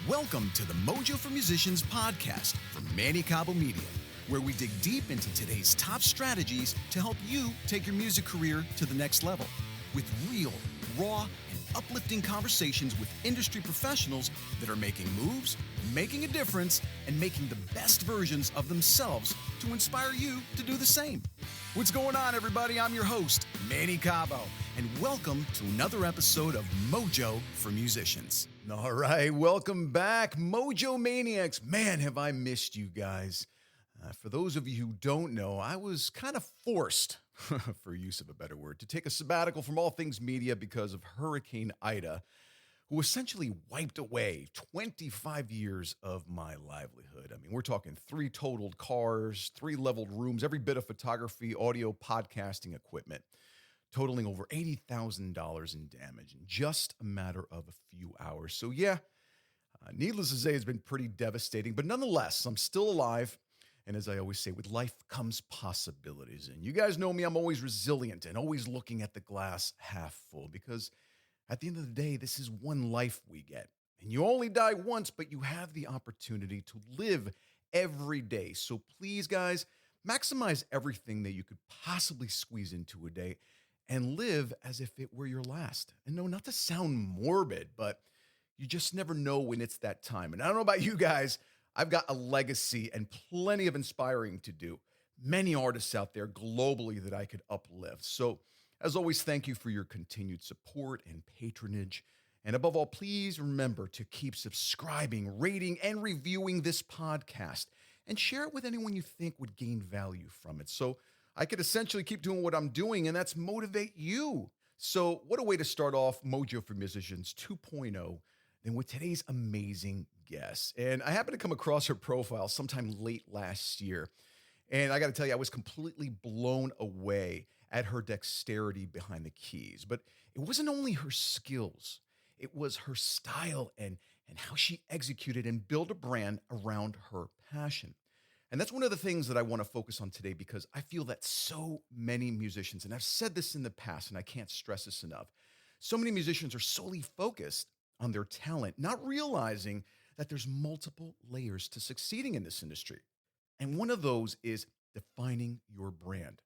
Welcome to the Mojo for Musicians podcast from Cabo Media, where we dig deep into today's top strategies to help you take your music career to the next level. With real, raw, and uplifting conversations with industry professionals that are making moves, making a difference, and making the best versions of themselves to inspire you to do the same. What's going on, everybody? I'm your host, Manny Cabo, and welcome to another episode of Mojo for Musicians. All right, welcome back, Mojo Maniacs. Man, have I missed you guys. For those of you who don't know, I was kind of forced, for use of a better word, to take a sabbatical from all things media because of Hurricane Ida, who essentially wiped away 25 years of my livelihood. I mean, we're talking 3 totaled cars, 3 leveled rooms, every bit of photography, audio, podcasting equipment, totaling over $80,000 in damage in just a matter of a few hours. So yeah, needless to say, it's been pretty devastating, but nonetheless, I'm still alive. And as I always say, with life comes possibilities. And you guys know me, I'm always resilient and always looking at the glass half full, because at the end of the day, this is one life we get. And you only die once, but you have the opportunity to live every day. So please, guys, maximize everything that you could possibly squeeze into a day and live as if it were your last. And no, not to sound morbid, but you just never know when it's that time. And I don't know about you guys, I've got a legacy and plenty of inspiring to do. Many artists out there globally that I could uplift. So as always, thank you for your continued support and patronage. And above all, please remember to keep subscribing, rating, and reviewing this podcast, and share it with anyone you think would gain value from it, so I could essentially keep doing what I'm doing, and that's motivate you. So what a way to start off Mojo for Musicians 2.0 than with today's amazing guest. And I happened to come across her profile sometime late last year. And I got to tell you, I was completely blown away at her dexterity behind the keys. But it wasn't only her skills, it was her style and how she executed and built a brand around her passion. And that's one of the things that I want to focus on today, because I feel that so many musicians, and I've said this in the past and I can't stress this enough, so many musicians are solely focused on their talent, not realizing that there's multiple layers to succeeding in this industry. And one of those is defining your brand,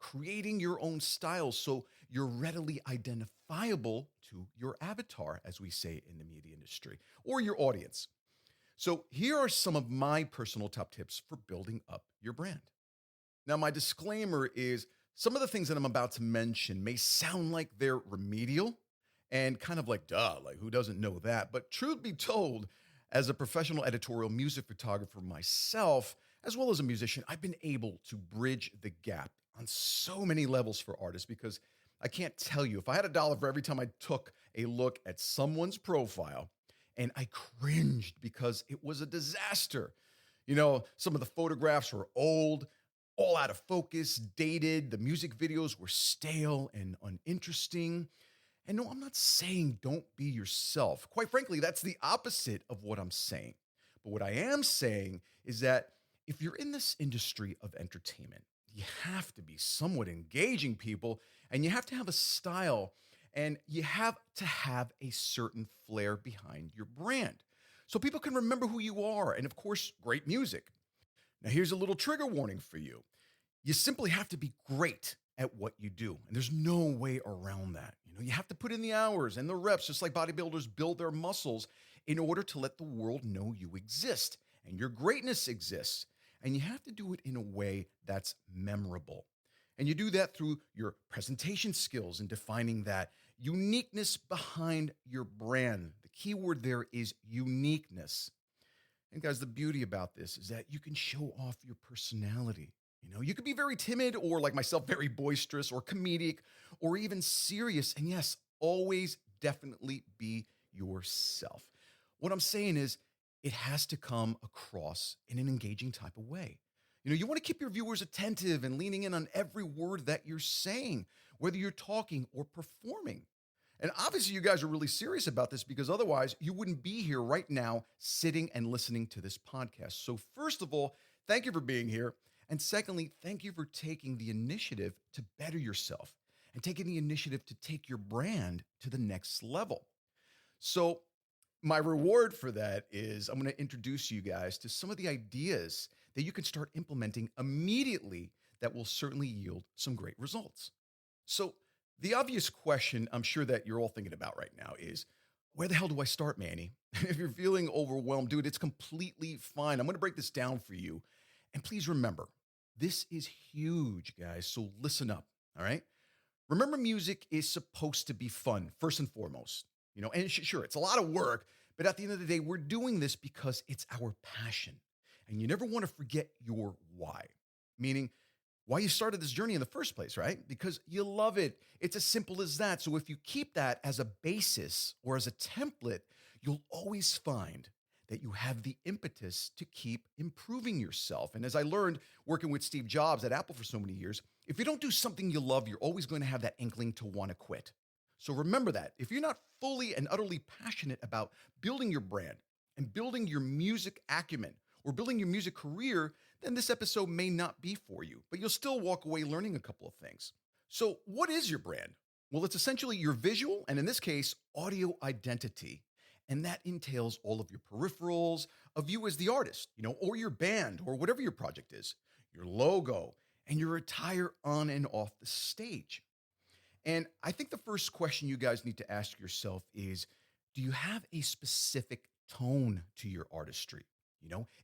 creating your own style so you're readily identifiable to your avatar, as we say in the media industry, or your audience. So here are some of my personal top tips for building up your brand. Now, my disclaimer is some of the things that I'm about to mention may sound like they're remedial and kind of like, duh, like who doesn't know that? But truth be told, as a professional editorial music photographer myself, as well as a musician, I've been able to bridge the gap on so many levels for artists, because I can't tell you, if I had $1 for every time I took a look at someone's profile and I cringed because it was a disaster. You know, some of the photographs were old, all out of focus, dated. The music videos were stale and uninteresting. And no, I'm not saying don't be yourself. Quite frankly, that's the opposite of what I'm saying. But what I am saying is that if you're in this industry of entertainment, you have to be somewhat engaging people, and you have to have a style, and you have to have a certain flair behind your brand so people can remember who you are. And of course, great music. Now, here's a little trigger warning for you. You simply have to be great at what you do. And there's no way around that. You know, you have to put in the hours and the reps, just like bodybuilders build their muscles, in order to let the world know you exist and your greatness exists. And you have to do it in a way that's memorable. And you do that through your presentation skills and defining that uniqueness behind your brand. The key word there is uniqueness. And guys, the beauty about this is that you can show off your personality. You know, you could be very timid, or like myself, very boisterous or comedic or even serious. And yes, always definitely be yourself. What I'm saying is it has to come across in an engaging type of way. You know, you want to keep your viewers attentive and leaning in on every word that you're saying, whether you're talking or performing. And obviously you guys are really serious about this, because otherwise you wouldn't be here right now sitting and listening to this podcast. So first of all, thank you for being here. And secondly, thank you for taking the initiative to better yourself and taking the initiative to take your brand to the next level. So My reward for that is I'm going to introduce you guys to some of the ideas that you can start implementing immediately that will certainly yield some great results. So, the obvious question I'm sure that you're all thinking about right now is where the hell do I start, Manny? If you're feeling overwhelmed, dude, it's completely fine. I'm going to break this down for you. And please remember, this is huge, guys. So, listen up. All right. Remember, music is supposed to be fun, first and foremost. And sure, it's a lot of work, but at the end of the day, we're doing this because it's our passion. And you never want to forget your why, meaning why you started this journey in the first place, right? Because you love it. It's as simple as that. So if you keep that as a basis or as a template, you'll always find that you have the impetus to keep improving yourself. And as I learned working with Steve Jobs at Apple for so many years, if you don't do something you love, you're always going to have that inkling to want to quit. So remember that. If you're not fully and utterly passionate about building your brand and building your music acumen or building your music career, then this episode may not be for you, but you'll still walk away learning a couple of things. So what is your brand? Well, it's essentially your visual, and in this case, audio identity. And that entails all of your peripherals of you as the artist, or your band, or whatever your project is, your logo, and your attire on and off the stage. And I think the first question you guys need to ask yourself is, do you have a specific tone to your artistry?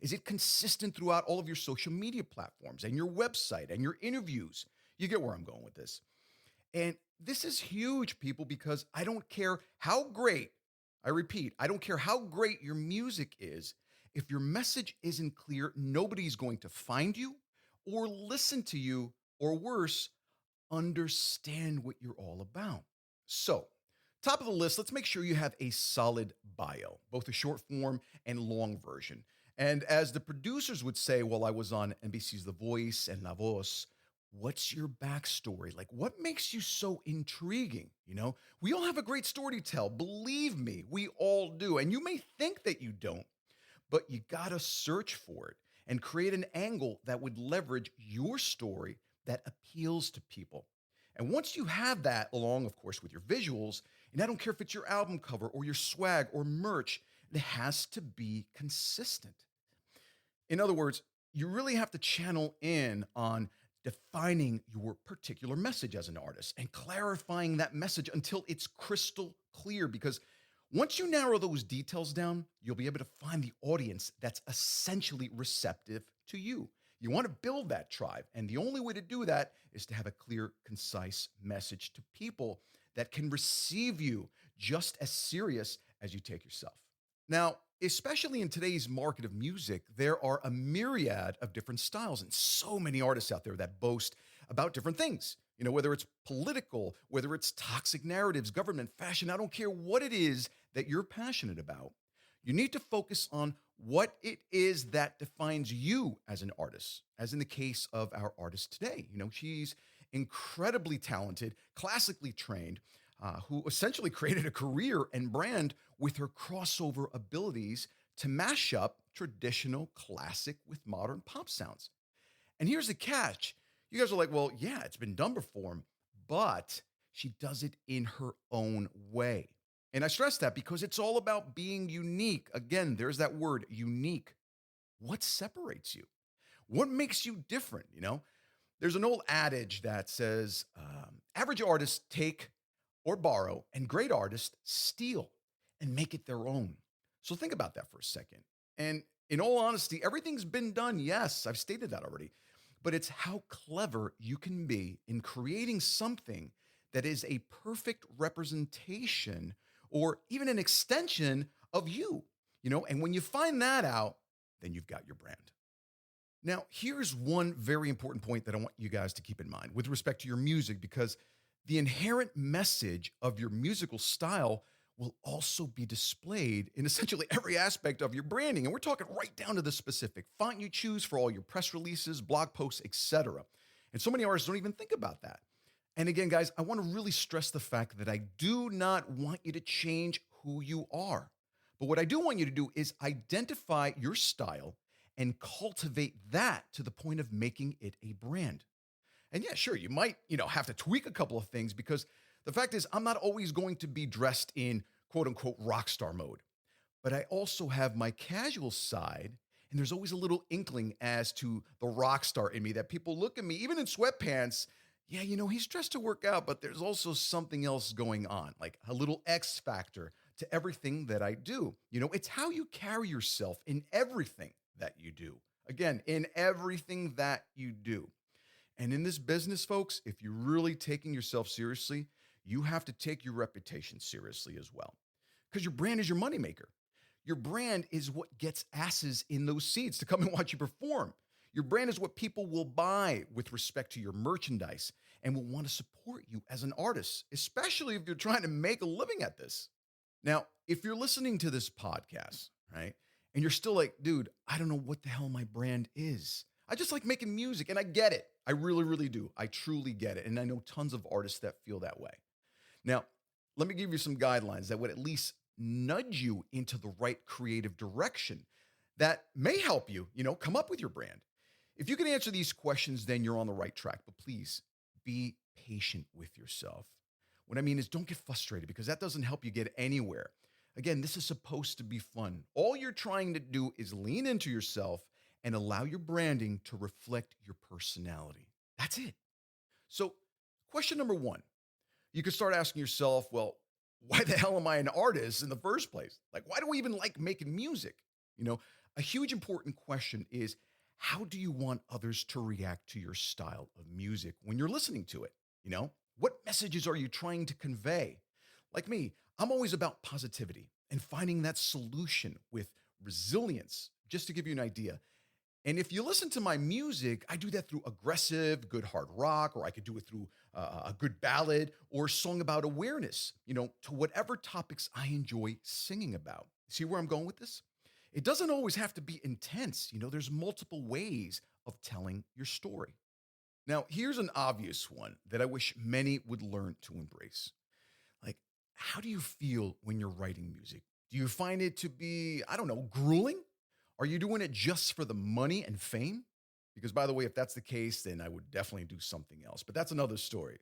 Is it consistent throughout all of your social media platforms and your website and your interviews? You get where I'm going with this. And this is huge, people, because I don't care how great, I repeat, I don't care how great your music is. If your message isn't clear, nobody's going to find you or listen to you, or worse, understand what you're all about. So, top of the list, let's make sure you have a solid bio, both a short form and long version. And as the producers would say while I was on NBC's The Voice and La Voz, what's your backstory? Like, what makes you so intriguing? We all have a great story to tell. Believe me, we all do. And you may think that you don't, but you got to search for it and create an angle that would leverage your story that appeals to people. And once you have that, along, of course, with your visuals, and I don't care if it's your album cover or your swag or merch, it has to be consistent. In other words, you really have to channel in on defining your particular message as an artist and clarifying that message until it's crystal clear. Because once you narrow those details down, you'll be able to find the audience that's essentially receptive to you. You want to build that tribe. And the only way to do that is to have a clear, concise message to people that can receive you just as serious as you take yourself. Now, especially in today's market of music, there are a myriad of different styles and so many artists out there that boast about different things. Whether it's political, whether it's toxic narratives, government, fashion, I don't care what it is that you're passionate about. You need to focus on what it is that defines you as an artist, as in the case of our artist today. She's incredibly talented, classically trained, who essentially created a career and brand with her crossover abilities to mash up traditional classic with modern pop sounds. And here's the catch. You guys are like, well, yeah, it's been done before, but she does it in her own way. And I stress that because it's all about being unique. Again, there's that word, unique. What separates you? What makes you different? There's an old adage that says, average artists take or borrow, and great artists steal and make it their own. So think about that for a second. And in all honesty, everything's been done. Yes, I've stated that already. But it's how clever you can be in creating something that is a perfect representation or even an extension of you, and when you find that out, then you've got your brand. Now, here's one very important point that I want you guys to keep in mind with respect to your music, because the inherent message of your musical style will also be displayed in essentially every aspect of your branding. And we're talking right down to the specific font you choose for all your press releases, blog posts, etc. And so many artists don't even think about that. And again, guys, I want to really stress the fact that I do not want you to change who you are. But what I do want you to do is identify your style and cultivate that to the point of making it a brand. And yeah, sure, you might, have to tweak a couple of things, because the fact is I'm not always going to be dressed in quote unquote rock star mode. but I also have my casual side. And there's always a little inkling as to the rock star in me that people look at me, even in sweatpants. Yeah, he's dressed to work out, but there's also something else going on, like a little X factor to everything that I do. It's how you carry yourself in everything that you do. Again, in everything that you do. And in this business, folks, if you're really taking yourself seriously, you have to take your reputation seriously as well. Because your brand is your moneymaker. Your brand is what gets asses in those seats to come and watch you perform. Your brand is what people will buy with respect to your merchandise and will want to support you as an artist, especially if you're trying to make a living at this. Now, if you're listening to this podcast, right, and you're still like, dude, I don't know what the hell my brand is. I just like making music, and I get it. I really, really do. I truly get it. And I know tons of artists that feel that way. Now, let me give you some guidelines that would at least nudge you into the right creative direction that may help you, come up with your brand. If you can answer these questions, then you're on the right track. But please be patient with yourself. What I mean is don't get frustrated because that doesn't help you get anywhere. Again, this is supposed to be fun. All you're trying to do is lean into yourself and allow your branding to reflect your personality. That's it. So, question number one, you could start asking yourself, well, why the hell am I an artist in the first place? Like, why do we even like making music? A huge important question is, how do you want others to react to your style of music when you're listening to it? What messages are you trying to convey? Like me, I'm always about positivity and finding that solution with resilience, just to give you an idea. And if you listen to my music, I do that through aggressive, good hard rock, or I could do it through a good ballad or song about awareness, to whatever topics I enjoy singing about. See where I'm going with this? It doesn't always have to be intense. There's multiple ways of telling your story. Now, here's an obvious one that I wish many would learn to embrace. Like, how do you feel when you're writing music? Do you find it to be, I don't know, grueling? Are you doing it just for the money and fame? Because, by the way, if that's the case, then I would definitely do something else. But that's another story.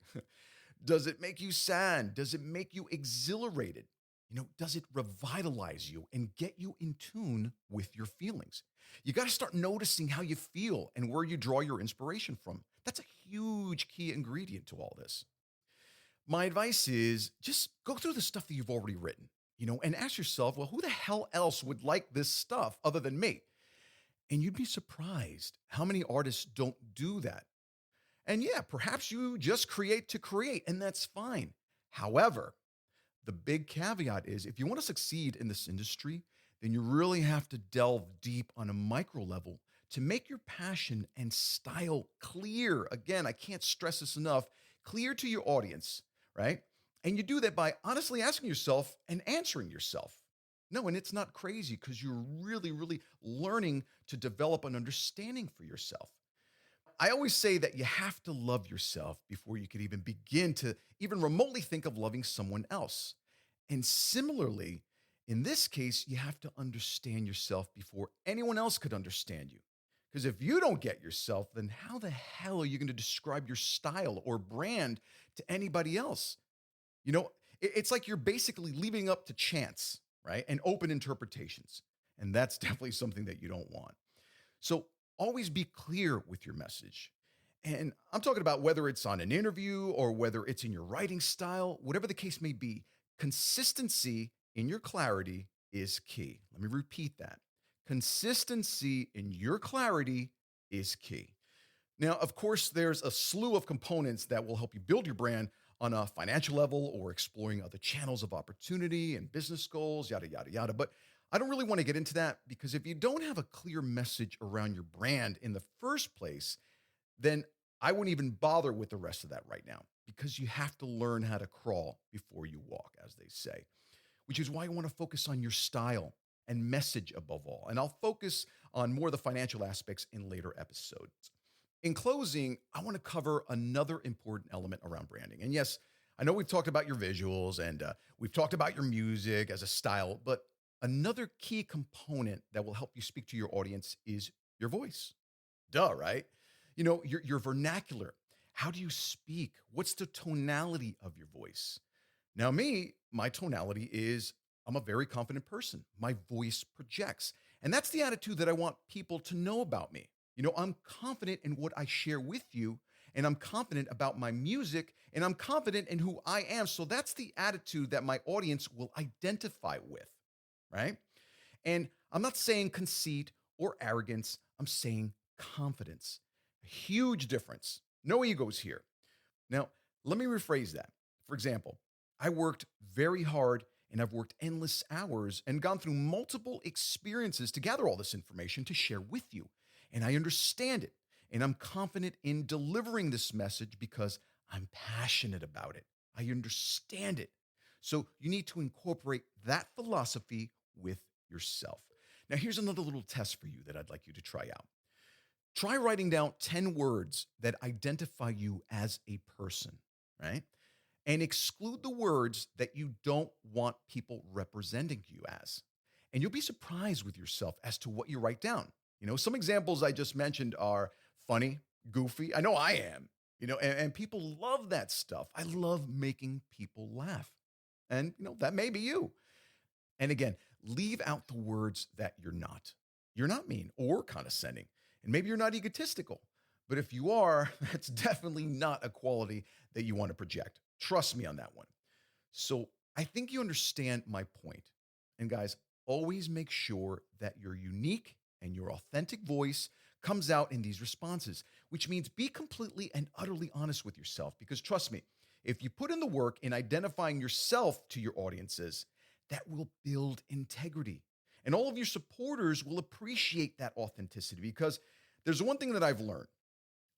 Does it make you sad? Does it make you exhilarated? Does it revitalize you and get you in tune with your feelings? You got to start noticing how you feel and where you draw your inspiration from. That's a huge key ingredient to all this. My advice is just go through the stuff that you've already written, and ask yourself, well, who the hell else would like this stuff other than me? And you'd be surprised how many artists don't do that. And yeah, perhaps you just create to create, and that's fine. However, the big caveat is if you want to succeed in this industry, then you really have to delve deep on a micro level to make your passion and style clear. Again, I can't stress this enough, clear to your audience, right? And you do that by honestly asking yourself and answering yourself. No, and it's not crazy because you're really, really learning to develop an understanding for yourself. I always say that you have to love yourself before you can even begin to even remotely think of loving someone else. And similarly, in this case, you have to understand yourself before anyone else could understand you. Because if you don't get yourself, then how the hell are you going to describe your style or brand to anybody else? It's like you're basically leaving up to chance, right? And open interpretations. And that's definitely something that you don't want. So always be clear with your message. And I'm talking about whether it's on an interview or whether it's in your writing style, whatever the case may be, consistency in your clarity is key. Let me repeat that. Consistency in your clarity is key. Now, of course, there's a slew of components that will help you build your brand on a financial level or exploring other channels of opportunity and business goals, yada, yada, yada. But I don't really want to get into that because if you don't have a clear message around your brand in the first place, then I wouldn't even bother with the rest of that right now because you have to learn how to crawl before you walk, as they say, which is why I want to focus on your style and message above all. And I'll focus on more of the financial aspects in later episodes. In closing, I want to cover another important element around branding. And yes, I know we've talked about your visuals and we've talked about your music as a style, but another key component that will help you speak to your audience is your voice. Duh, right? Your vernacular. How do you speak? What's the tonality of your voice? Now, my tonality is I'm a very confident person. My voice projects. And that's the attitude that I want people to know about me. I'm confident in what I share with you, and I'm confident about my music, and I'm confident in who I am. So that's the attitude that my audience will identify with, right? And I'm not saying conceit or arrogance, I'm saying confidence. A huge difference. No egos here. Now, let me rephrase that. For example, I worked very hard and I've worked endless hours and gone through multiple experiences to gather all this information to share with you. And I understand it. And I'm confident in delivering this message because I'm passionate about it. I understand it. So you need to incorporate that philosophy with yourself. Now, here's another little test for you that I'd like you to try out. Try writing down 10 words that identify you as a person, right? And exclude the words that you don't want people representing you as. And you'll be surprised with yourself as to what you write down. Some examples I just mentioned are funny, goofy. I know I am, and people love that stuff. I love making people laugh. And, that may be you. And again, leave out the words that you're not. You're not mean or condescending. And maybe you're not egotistical. But if you are, that's definitely not a quality that you want to project. Trust me on that one. So I think you understand my point. And guys, always make sure that your unique and your authentic voice comes out in these responses, which means be completely and utterly honest with yourself. Because trust me, if you put in the work in identifying yourself to your audiences, that will build integrity. And all of your supporters will appreciate that authenticity because there's one thing that I've learned,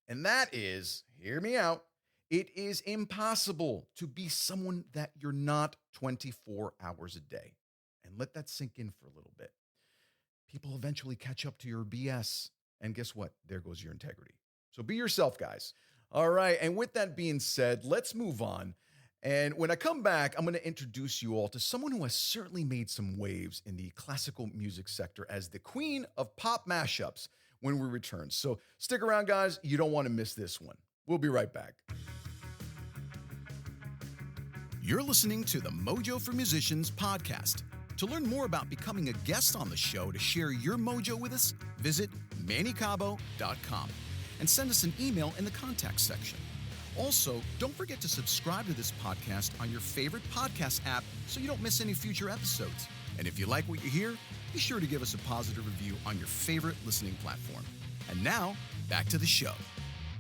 and that is, hear me out, it is impossible to be someone that you're not 24 hours a day. And let that sink in for a little bit. People eventually catch up to your BS. And guess what? There goes your integrity. So be yourself, guys. All right. And with that being said, let's move on. And when I come back, I'm going to introduce you all to someone who has certainly made some waves in the classical music sector as the queen of pop mashups when we return. So stick around, guys. You don't want to miss this one. We'll be right back. You're listening to the Mojo for Musicians podcast. To learn more about becoming a guest on the show to share your mojo with us, visit mashup.com and send us an email in the contact section. Also, don't forget to subscribe to this podcast on your favorite podcast app so you don't miss any future episodes. And if you like what you hear, be sure to give us a positive review on your favorite listening platform. And now, back to the show.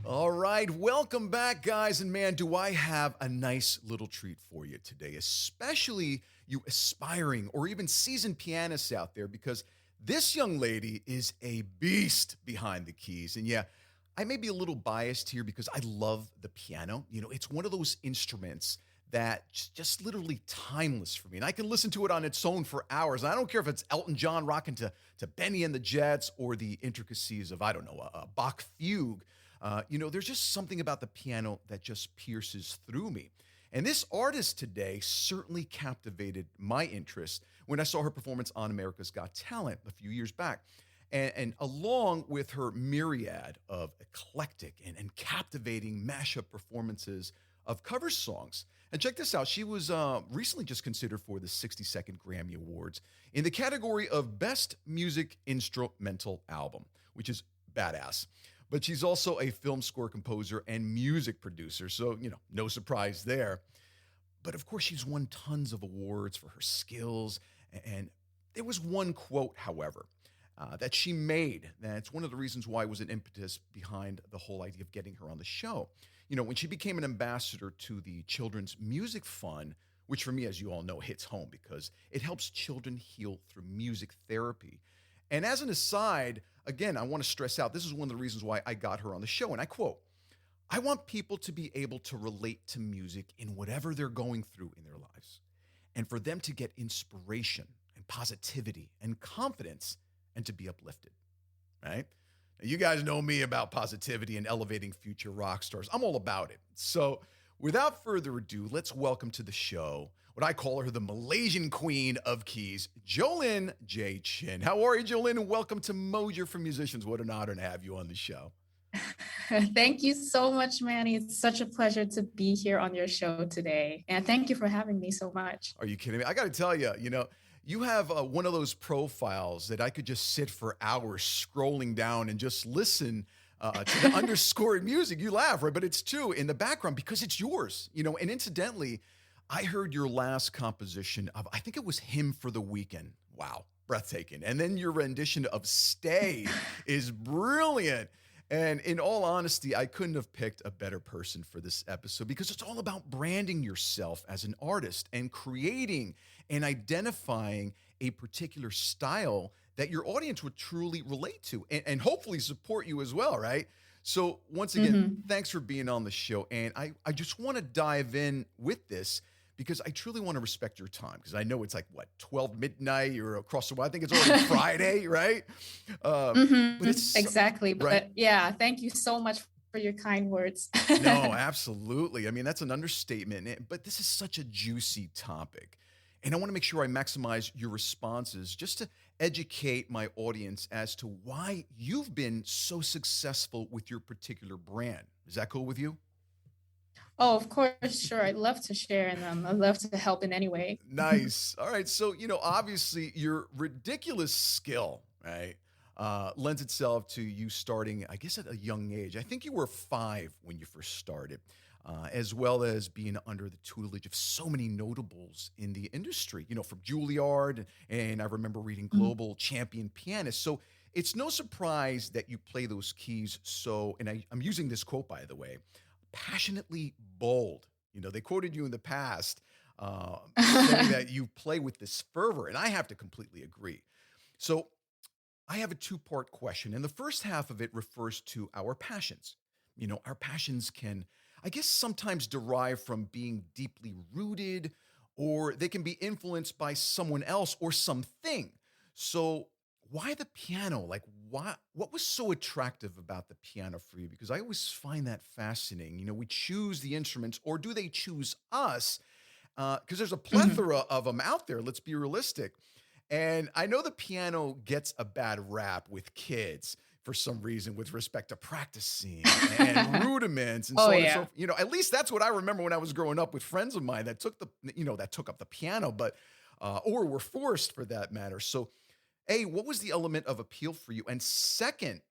All right, welcome back, guys. And man, do I have a nice little treat for you today, especially you aspiring or even seasoned pianists out there, because this young lady is a beast behind the keys. And yeah, I may be a little biased here because I love the piano. It's one of those instruments that's just literally timeless for me. And I can listen to it on its own for hours. And I don't care if it's Elton John rocking to Benny and the Jets or the intricacies of, a Bach fugue. There's just something about the piano that just pierces through me. And this artist today certainly captivated my interest when I saw her performance on America's Got Talent a few years back. And along with her myriad of eclectic and captivating mashup performances of cover songs. And check this out. She was recently just considered for the 62nd Grammy Awards in the category of Best Music Instrumental Album, which is badass. But she's also a film score composer and music producer. So, no surprise there. But of course, she's won tons of awards for her skills. And there was one quote, however, that she made. That's one of the reasons why it was an impetus behind the whole idea of getting her on the show. When she became an ambassador to the Children's Music Fund, which for me, as you all know, hits home because it helps children heal through music therapy. And as an aside, again, I want to stress out, this is one of the reasons why I got her on the show. And I quote, "I want people to be able to relate to music in whatever they're going through in their lives, and for them to get inspiration and positivity and confidence and to be uplifted," right? Now, you guys know me about positivity and elevating future rock stars. I'm all about it. So without further ado, let's welcome to the show what I call her the Malaysian queen of keys, Jolynn J. Chin. How are you, Jolynn? And welcome to Mojo for Musicians. What an honor to have you on the show. Thank you so much, Manny. It's such a pleasure to be here on your show today. And thank you for having me so much. Are you kidding me? I got to tell you, You have one of those profiles that I could just sit for hours scrolling down and just listen to the underscoring music. You laugh, right? But it's true in the background because it's yours, And incidentally, I heard your last composition of, I think it was Hymn for the Weekend. Wow, breathtaking. And then your rendition of Stay is brilliant. And in all honesty, I couldn't have picked a better person for this episode because it's all about branding yourself as an artist and creating and identifying a particular style that your audience would truly relate to and hopefully support you as well, right? So once again, thanks for being on the show. And I just want to dive in with this because I truly want to respect your time because I know it's like, 12 midnight, you're across the way. I think it's already Friday, right? But it's Exactly. right. But yeah, thank you so much for your kind words. No, absolutely. I mean, that's an understatement, but this is such a juicy topic. And I want to make sure I maximize your responses just to educate my audience as to why you've been so successful with your particular brand. Is that cool with you? Oh, of course, sure. I'd love to share and I'd love to help in any way. Nice. All right. So, obviously your ridiculous skill, right, lends itself to you starting, I guess, at a young age. I think you were 5 when you first started, as well as being under the tutelage of so many notables in the industry, from Juilliard. And I remember reading Mhm. Global Champion Pianist. So it's no surprise that you play those keys so, and I'm using this quote, by the way, passionately bold. They quoted you in the past saying that you play with this fervor, and I have to completely agree. So I have a two-part question, and the first half of it refers to our passions. Our passions can, I guess, sometimes derive from being deeply rooted, or they can be influenced by someone else or something. So why the piano? Like, what was so attractive about the piano for you? Because I always find that fascinating. We choose the instruments, or do they choose us? Because there's a Mhm. plethora of them out there. Let's be realistic. And I know the piano gets a bad rap with kids for some reason with respect to practicing and rudiments and Oh so on and so yeah. forth. At least that's what I remember when I was growing up with friends of mine that took up the piano, but or were forced for that matter. So, A, what was the element of appeal for you? And second,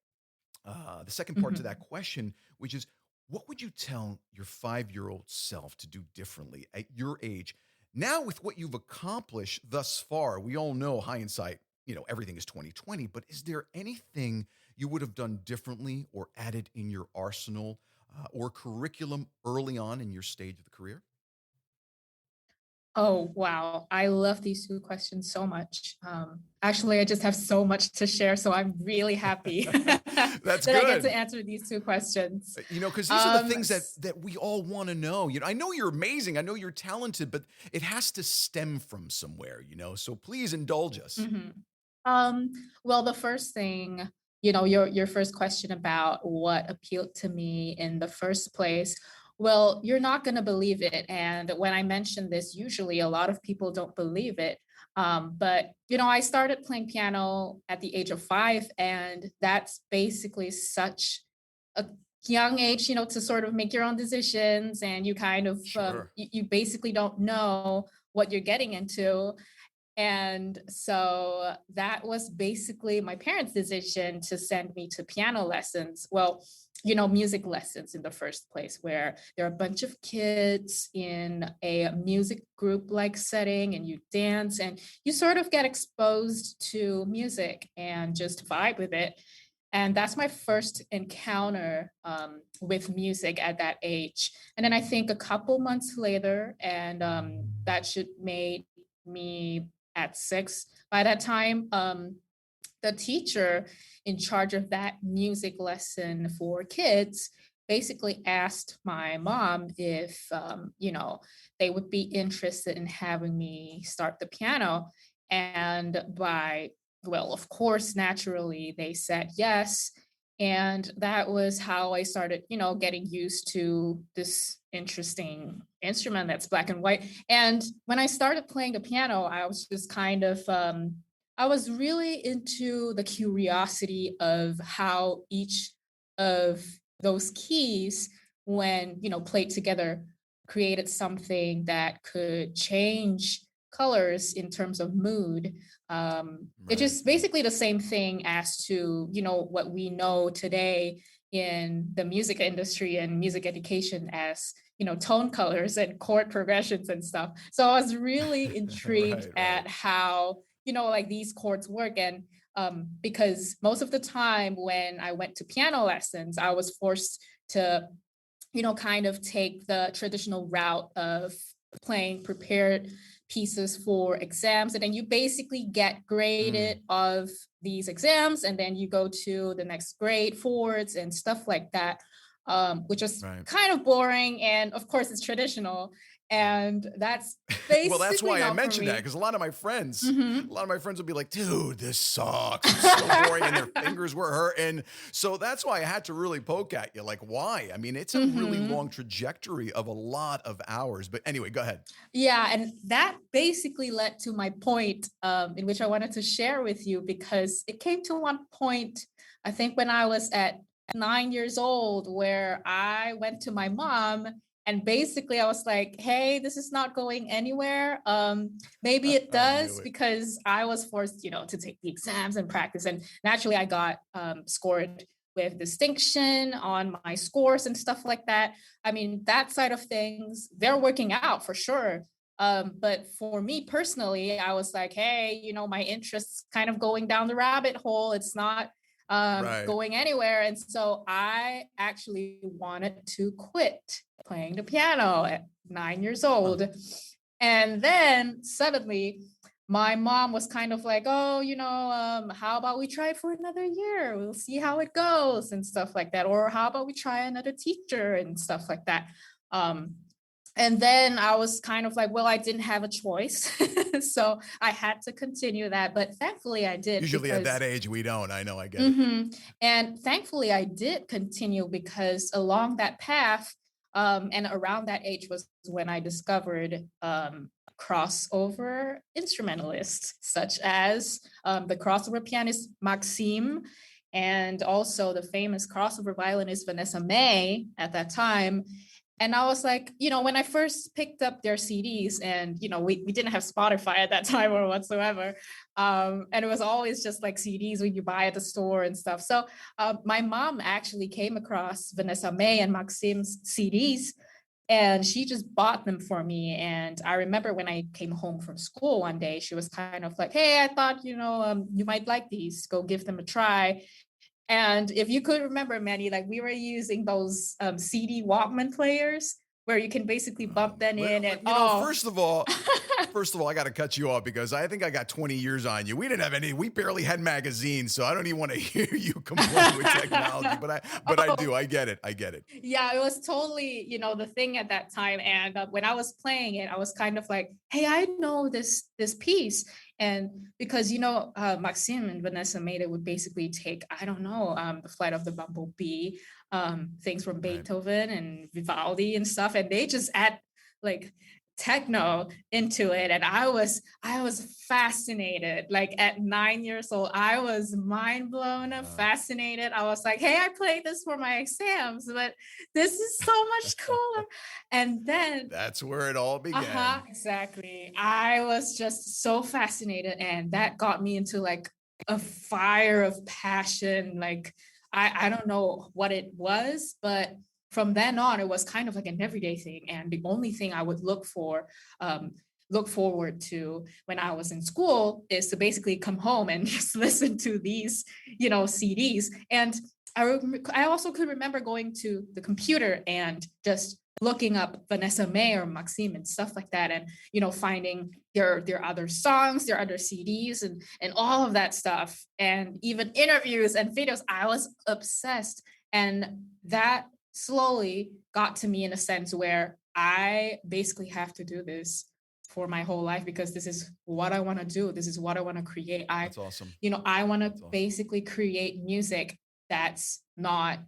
the second part to that Mhm. question, which is, what would you tell your 5-year-old self to do differently at your age? Now, with what you've accomplished thus far, we all know hindsight, everything is 2020, but is there anything you would have done differently or added in your arsenal or curriculum early on in your stage of the career? Oh, wow. I love these two questions so much. Actually, I just have so much to share, so I'm really happy that That's I get to good. answer these two questions. Because these are the Um, things that s- that we all want to know. I know you're amazing. I know you're talented, but it has to stem from somewhere. So please indulge us. mhm. Um, well, the first thing, your first question about what appealed to me in the first place. Well, you're not going to believe it. And when I mention this, usually a lot of people don't believe it. But I started playing piano at the age of 5, and that's basically such a young age, to sort of make your own decisions, and you kind of Sure. you basically don't know what you're getting into. And so that was basically my parents' decision to send me to piano lessons. Well, music lessons in the first place, where there are a bunch of kids in a music group like setting, and you dance and you sort of get exposed to music and just vibe with it. And that's my first encounter with music at that age. And then I think a couple months later, and that should made me at 6. By that time, the teacher in charge of that music lesson for kids basically asked my mom if, they would be interested in having me start the piano. And well, of course, naturally, they said yes. And that was how I started, getting used to this interesting instrument that's black and white. And when I started playing the piano, I was just kind of, I was really into the curiosity of how each of those keys, when, played together, created something that could change. colors in terms of mood. It's just basically the same thing as to, what we know today in the music industry and music education as, tone colors and chord progressions and stuff. So I was really intrigued at how, like these chords work. And because most of the time when I went to piano lessons, I was forced to, kind of take the traditional route of playing prepared pieces for exams. And then you basically get graded of these exams, and then you go to the next grade forwards and stuff like that, which is kind of boring. And of course, it's traditional. And that's basically well, that's why I mentioned that, because a lot of my friends would be like, dude, this sucks. It's so boring. And their fingers were hurting. So that's why I had to really poke at you. Like, why? I mean, it's a really long trajectory of a lot of hours. But anyway, go ahead. Yeah. And that basically led to my point in which I wanted to share with you, because it came to one point, I think when I was at 9 years old, where I went to my mom. And basically I was like, hey, this is not going anywhere. Maybe it does, because I was forced, to take the exams and practice. And naturally I got scored with distinction on my scores and stuff like that. I mean, that side of things, they're working out for sure. But for me personally, I was like, hey, my interest's kind of going down the rabbit hole. It's not going anywhere. And so I actually wanted to quit playing the piano at 9 years old. And then suddenly my mom was kind of like, oh, how about we try it for another year? We'll see how it goes and stuff like that. Or how about we try another teacher and stuff like that. And then I was kind of like, well, I didn't have a choice. So I had to continue that. But thankfully I did. Usually at that age, we don't. I know, I get it. And thankfully I did continue, because along that path and around that age was when I discovered crossover instrumentalists, such as the crossover pianist Maxime, and also the famous crossover violinist Vanessa May at that time. And I was like, when I first picked up their CDs, and, we didn't have Spotify at that time or whatsoever. And it was always just like CDs when you buy at the store and stuff. So my mom actually came across Vanessa May and Maxime's CDs, and she just bought them for me. And I remember when I came home from school one day, she was kind of like, hey, I thought, you might like these, go give them a try. And if you could remember, Manny, like we were using those CD Walkman players where you can basically bump them in. And first of all, I got to cut you off, because I think I got 20 years on you. We didn't have any. We barely had magazines, so I don't even want to hear you complain with technology. But I do. I get it. Yeah, it was totally, the thing at that time. And when I was playing it, I was kind of like, hey, I know this piece. And because, Maxime and Vanessa May would basically take, I don't know, the Flight of the Bumblebee, things from Beethoven and Vivaldi and stuff. And they just add like techno into it. And I was fascinated. Like at 9 years old, I was mind blown and fascinated. I was like, hey, I played this for my exams, but this is so much cooler. And then that's where it all began. Exactly. I was just so fascinated, and that got me into like a fire of passion. Like I don't know what it was, but from then on, it was kind of like an everyday thing. And the only thing I would look forward to when I was in school is to basically come home and just listen to these, CDs. And I also could remember going to the computer and just looking up Vanessa May or Maxime and stuff like that, and finding their other songs, their other CDs, and all of that stuff, and even interviews and videos. I was obsessed, and that slowly got to me in a sense where I basically have to do this for my whole life, because this is what I want to do. This is what I want to create. That's awesome. I want to basically create music that's not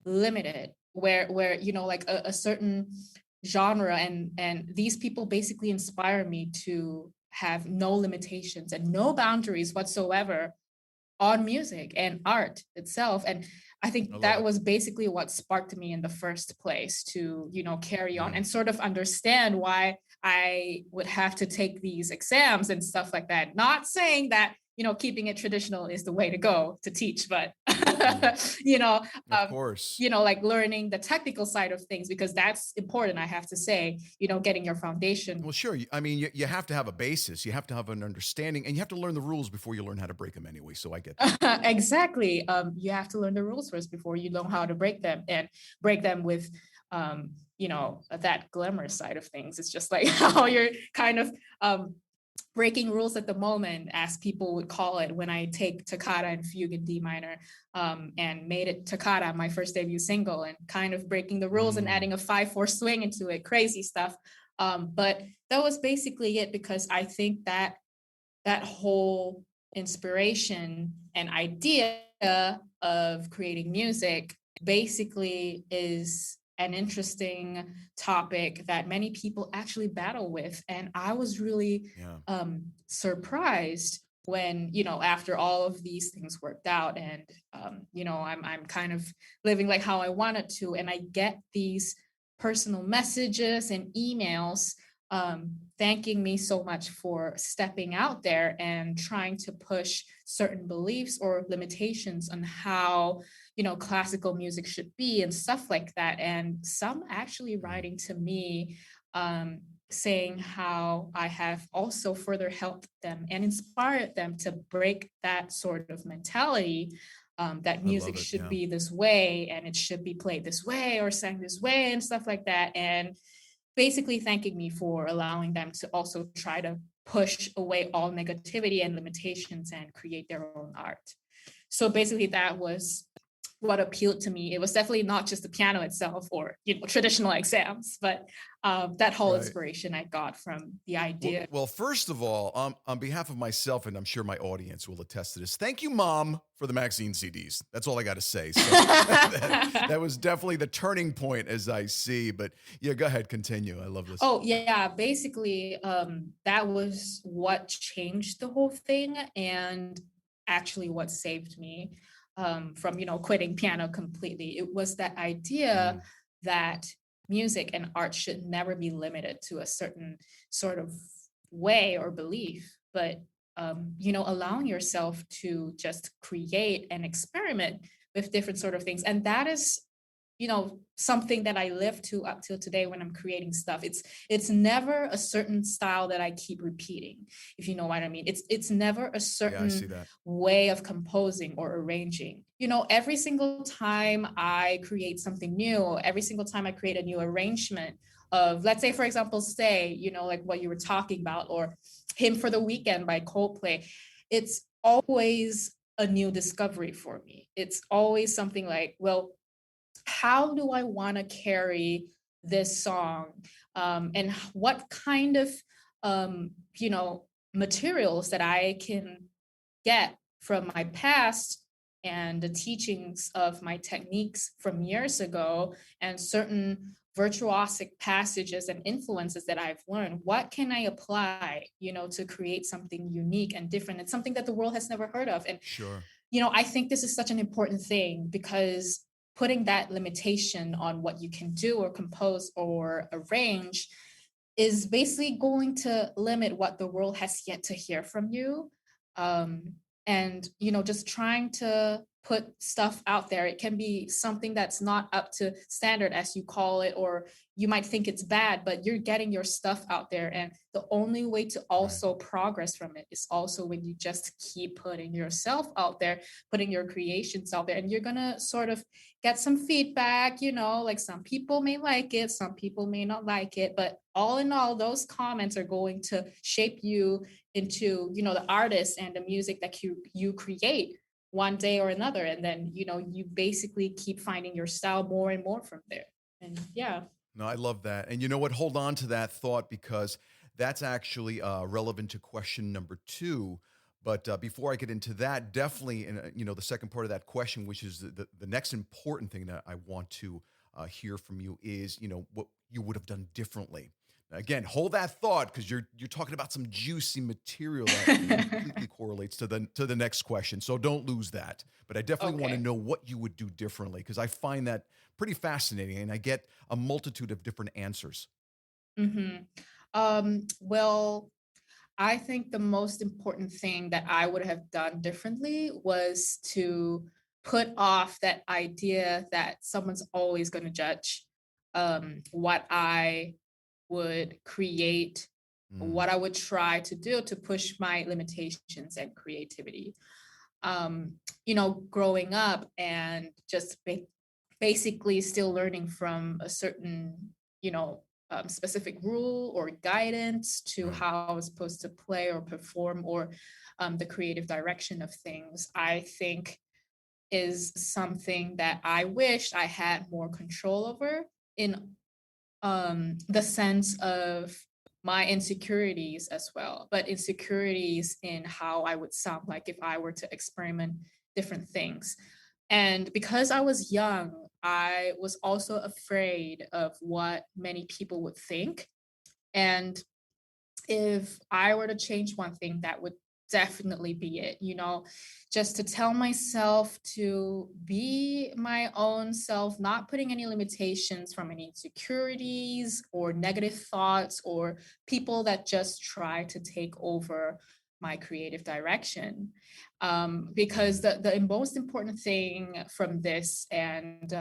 limited, where like a certain genre, and these people basically inspire me to have no limitations and no boundaries whatsoever on music and art itself. And I I think love that it. was basically what sparked me in the first place to, carry on Yeah. and sort of understand why I would have to take these exams and stuff like that. Not saying that, keeping it traditional is the way to go to teach, but, Mm. you know, Of um, course. like learning the technical side of things, because that's important, I have to say, getting your foundation. Well, sure. I mean, you have to have a basis. You have to have an understanding, and you have to learn the rules before you learn how to break them anyway. So I get that. Exactly. You have to learn the rules first before you know how to break them, and break them with, that glamorous side of things. It's just like how you're kind of breaking rules at the moment, as people would call it, when I take Toccata and Fugue in D minor, and made it Toccata, my first debut single, and kind of breaking the rules and Mm. adding a 5/4 swing into it, crazy stuff. But that was basically it, because I think that that whole inspiration and idea of creating music basically is an interesting topic that many people actually battle with. And I was really Yeah. surprised when, after all of these things worked out, and I'm kind of living like how I wanted to, and I get these personal messages and emails, thanking me so much for stepping out there and trying to push certain beliefs or limitations on how, classical music should be and stuff like that. And some actually Mm. writing to me, saying how I have also further helped them and inspired them to break that sort of mentality, that I music love it. should Yeah. be this way and it should be played this way or sang this way and stuff like that. And basically thanking me for allowing them to also try to push away all negativity and limitations and create their own art. So basically that was what appealed to me. It was definitely not just the piano itself or, traditional exams, but that whole Right. inspiration I got from the Well, idea. well, first of all, on behalf of myself, and I'm sure my audience will attest to this, thank you, Mom, for the magazine CDs. That's all I got to say. So that was definitely the turning point, as I see. But yeah, go ahead, continue. I love this. Oh yeah, basically, that was what changed the whole thing, and actually what saved me, from, quitting piano completely. It was that idea Mm. that music and art should never be limited to a certain sort of way or belief, but, allowing yourself to just create and experiment with different sort of things. And that is, something that I live to up till today when I'm creating stuff. It's never a certain style that I keep repeating, if you know what I mean. It's never a Yeah, I see certain that. way of composing or arranging. Every single time I create something new, every single time I create a new arrangement of, let's say, for example, say, like what you were talking about, or Hymn for the Weekend by Coldplay, it's always a new discovery for me. It's always something like, well, how do I want to carry this song? And what kind of, um, you know, materials that I can get from my past and the teachings of my techniques from years ago, and certain virtuosic passages and influences that I've learned. What can I apply, to create something unique and different, and something that the world has never heard of? And Sure. I think this is such an important thing, because putting that limitation on what you can do or compose or arrange is basically going to limit what the world has yet to hear from you. Um, and, just trying to put stuff out there, it can be something that's not up to standard, as you call it, or you might think it's bad, but you're getting your stuff out there. And the only way to Right. also progress from it is also when you just keep putting yourself out there, putting your creations out there, and you're going to sort of get some feedback, like some people may like it, some people may not like it, but all in all, those comments are going to shape you into, the artist and the music that you create one day or another. And then, you basically keep finding your style more and more from there. And yeah. No, I love that. And you know what? Hold on to that thought, because that's actually relevant to question number two. But before I get into that, definitely, the second part of that question, which is the next important thing that I want to hear from you is, what you would have done differently. Again, hold that thought because you're talking about some juicy material that completely correlates to the next question. So don't lose that. But I definitely want to Okay. know what you would do differently because I find that pretty fascinating and I get a multitude of different answers. hmm well, I think the most important thing that I would have done differently was to put off that idea that someone's always going to judge what I would create, Mm, what I would try to do to push my limitations and creativity. Um, Growing up and just basically still learning from a certain, specific rule or guidance to right. how I was supposed to play or perform or the creative direction of things, I think is something that I wish I had more control over in the sense of my insecurities as well, but insecurities in how I would sound like if I were to experiment different things. And because I was young, I was also afraid of what many people would think. And if I were to change one thing, that would definitely be it, just to tell myself to be my own self, not putting any limitations from any insecurities or negative thoughts or people that just try to take over my creative direction. Because Mm, the most important thing from this, and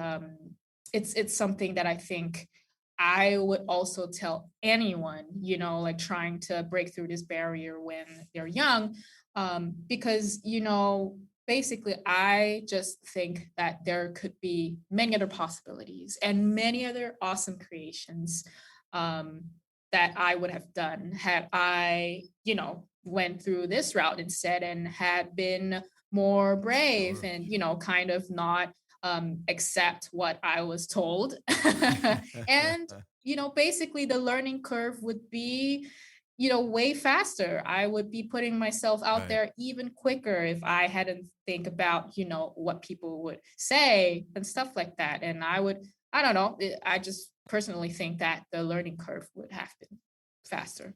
it's something that I think I would also tell anyone, like trying to break through this barrier when they're young, because, basically, I just think that there could be many other possibilities and many other awesome creations um, that I would have done had I, went through this route instead and had been more brave sure. and, kind of not accept what I was told. And, basically the learning curve would be, way faster. I would be putting myself out Right. there even quicker if I hadn't think about, what people would say and stuff like that. And I don't know, I just personally think that the learning curve would have been faster.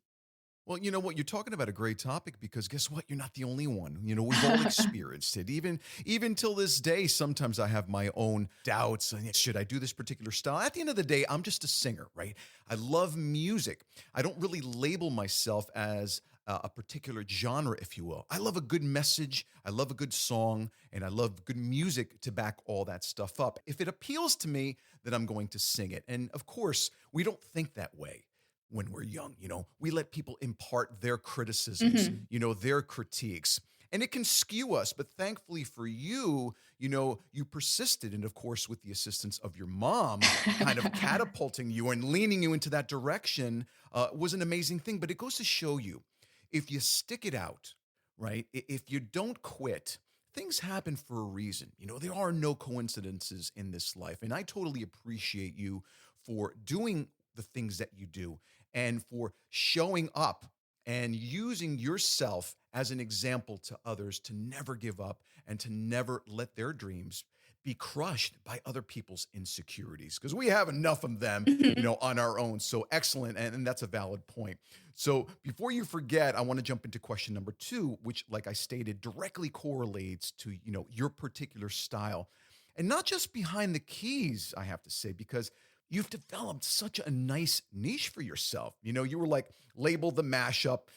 Well, you know what? You're talking about a great topic because guess what? You're not the only one. We've all experienced it. Even till this day, sometimes I have my own doubts. Should I do this particular style? At the end of the day, I'm just a singer, right? I love music. I don't really label myself as a particular genre, if you will. I love a good message. I love a good song, and I love good music to back all that stuff up. If it appeals to me, then I'm going to sing it. And of course, we don't think that way when we're young. We let people impart their criticisms, Mhm. their critiques, and it can skew us. But thankfully for you, you persisted. And of course, with the assistance of your mom, kind of catapulting you and leaning you into that direction was an amazing thing. But it goes to show you if you stick it out, right? If you don't quit, things happen for a reason. There are no coincidences in this life. And I totally appreciate you for doing the things that you do and for showing up and using yourself as an example to others to never give up and to never let their dreams be crushed by other people's insecurities because we have enough of them, Mhm. on our own. So excellent. And that's a valid point. So before you forget, I want to jump into question number 2, which, like I stated, directly correlates to, your particular style. And not just behind the keys, I have to say, because you've developed such a nice niche for yourself. You were like labeled the mashup,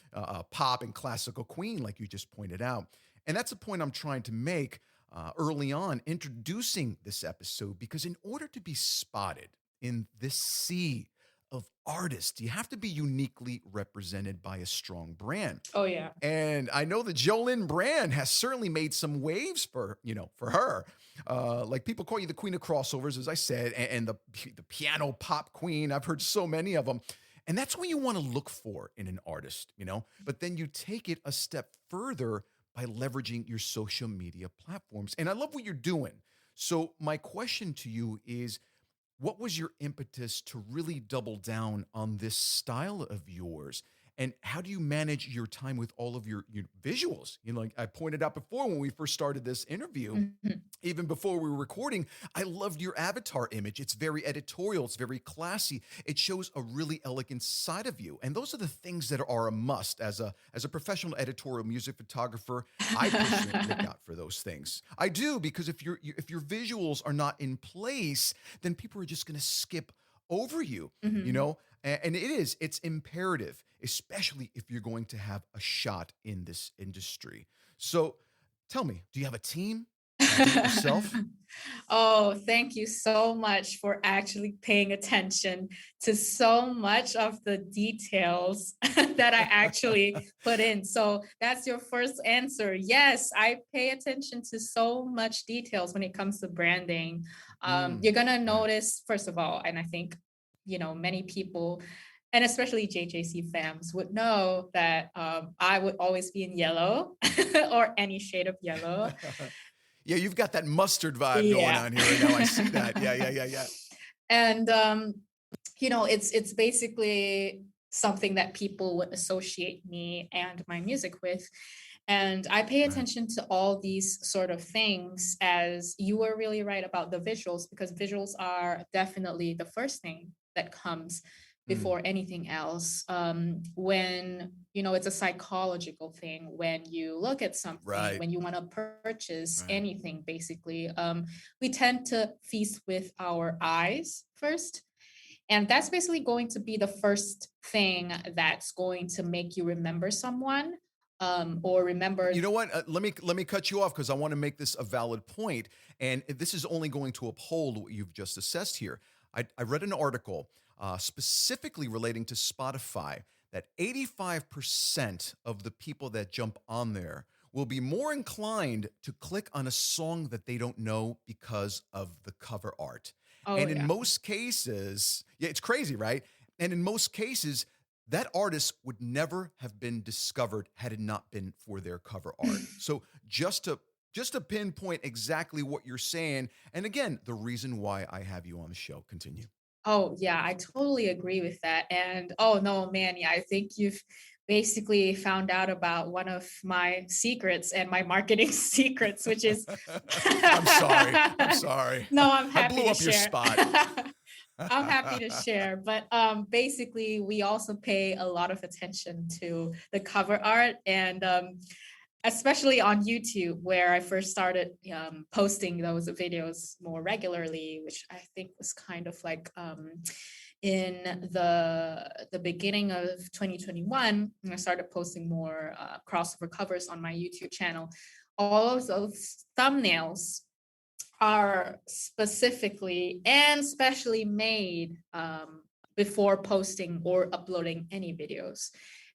pop and classical queen, like you just pointed out. And that's a point I'm trying to make early on, introducing this episode, because in order to be spotted in this sea of artists, you have to be uniquely represented by a strong brand. Oh yeah. And I know the Jolynn brand has certainly made some waves for her. Like people call you the queen of crossovers, as I said, and the piano pop queen. I've heard so many of them. And that's what you want to look for in an artist. But then you take it a step further by leveraging your social media platforms. And I love what you're doing. So my question to you is, what was your impetus to really double down on this style of yours? And how do you manage your time with all of your visuals? Like I pointed out before when we first started this interview, Mhm. even before we were recording, I loved your avatar image. It's very editorial, it's very classy. It shows a really elegant side of you. And those are the things that are a must as a professional editorial music photographer. I personally look out for those things. I do, because if your visuals are not in place, then people are just going to skip over you, you Mhm. know? And it's imperative, especially if you're going to have a shot in this industry. So tell me, do you have a team? Do you do it yourself? Oh, thank you so much for actually paying attention to so much of the details that I actually put in. So that's your first answer. Yes, I pay attention to so much details when it comes to branding. Mm, You're gonna right. notice, first of all, and I think many people, and especially JJC fans, would know that I would always be in yellow or any shade of yellow. Yeah, you've got that mustard vibe going Yeah. on here right now. I see that. Yeah, yeah, yeah, yeah. And it's basically something that people would associate me and my music with. And I pay Right. attention to all these sort of things, as you were really right about the visuals, because visuals are definitely the first thing that comes Mm, before anything else. When, it's a psychological thing. When you look at something, right, when you want to purchase right. anything, basically, we tend to feast with our eyes first. And that's basically going to be the first thing that's going to make you remember someone, or remember. You know what? Let me cut you off because I want to make this a valid point, and this is only going to uphold what you've just assessed here. I read an article specifically relating to Spotify that 85% of the people that jump on there will be more inclined to click on a song that they don't know because of the cover art. Oh, And in yeah. most cases, yeah, it's crazy, right? And in most cases, that artist would never have been discovered had it not been for their cover art. So just to pinpoint exactly what you're saying, and again, the reason why I have you on the show. Continue. Oh, yeah, I totally agree with that. And oh no, man, yeah, I think you've basically found out about one of my secrets and my marketing secrets, which is I'm sorry. I'm sorry. no, I'm I happy blew to up your share. spot. I'm happy to share. But basically, we also pay a lot of attention to the cover art, and especially on YouTube, where I first started posting those videos more regularly, which I think was kind of like in the beginning of 2021. When I started posting more crossover covers on my YouTube channel. All of those thumbnails are specifically and specially made before posting or uploading any videos.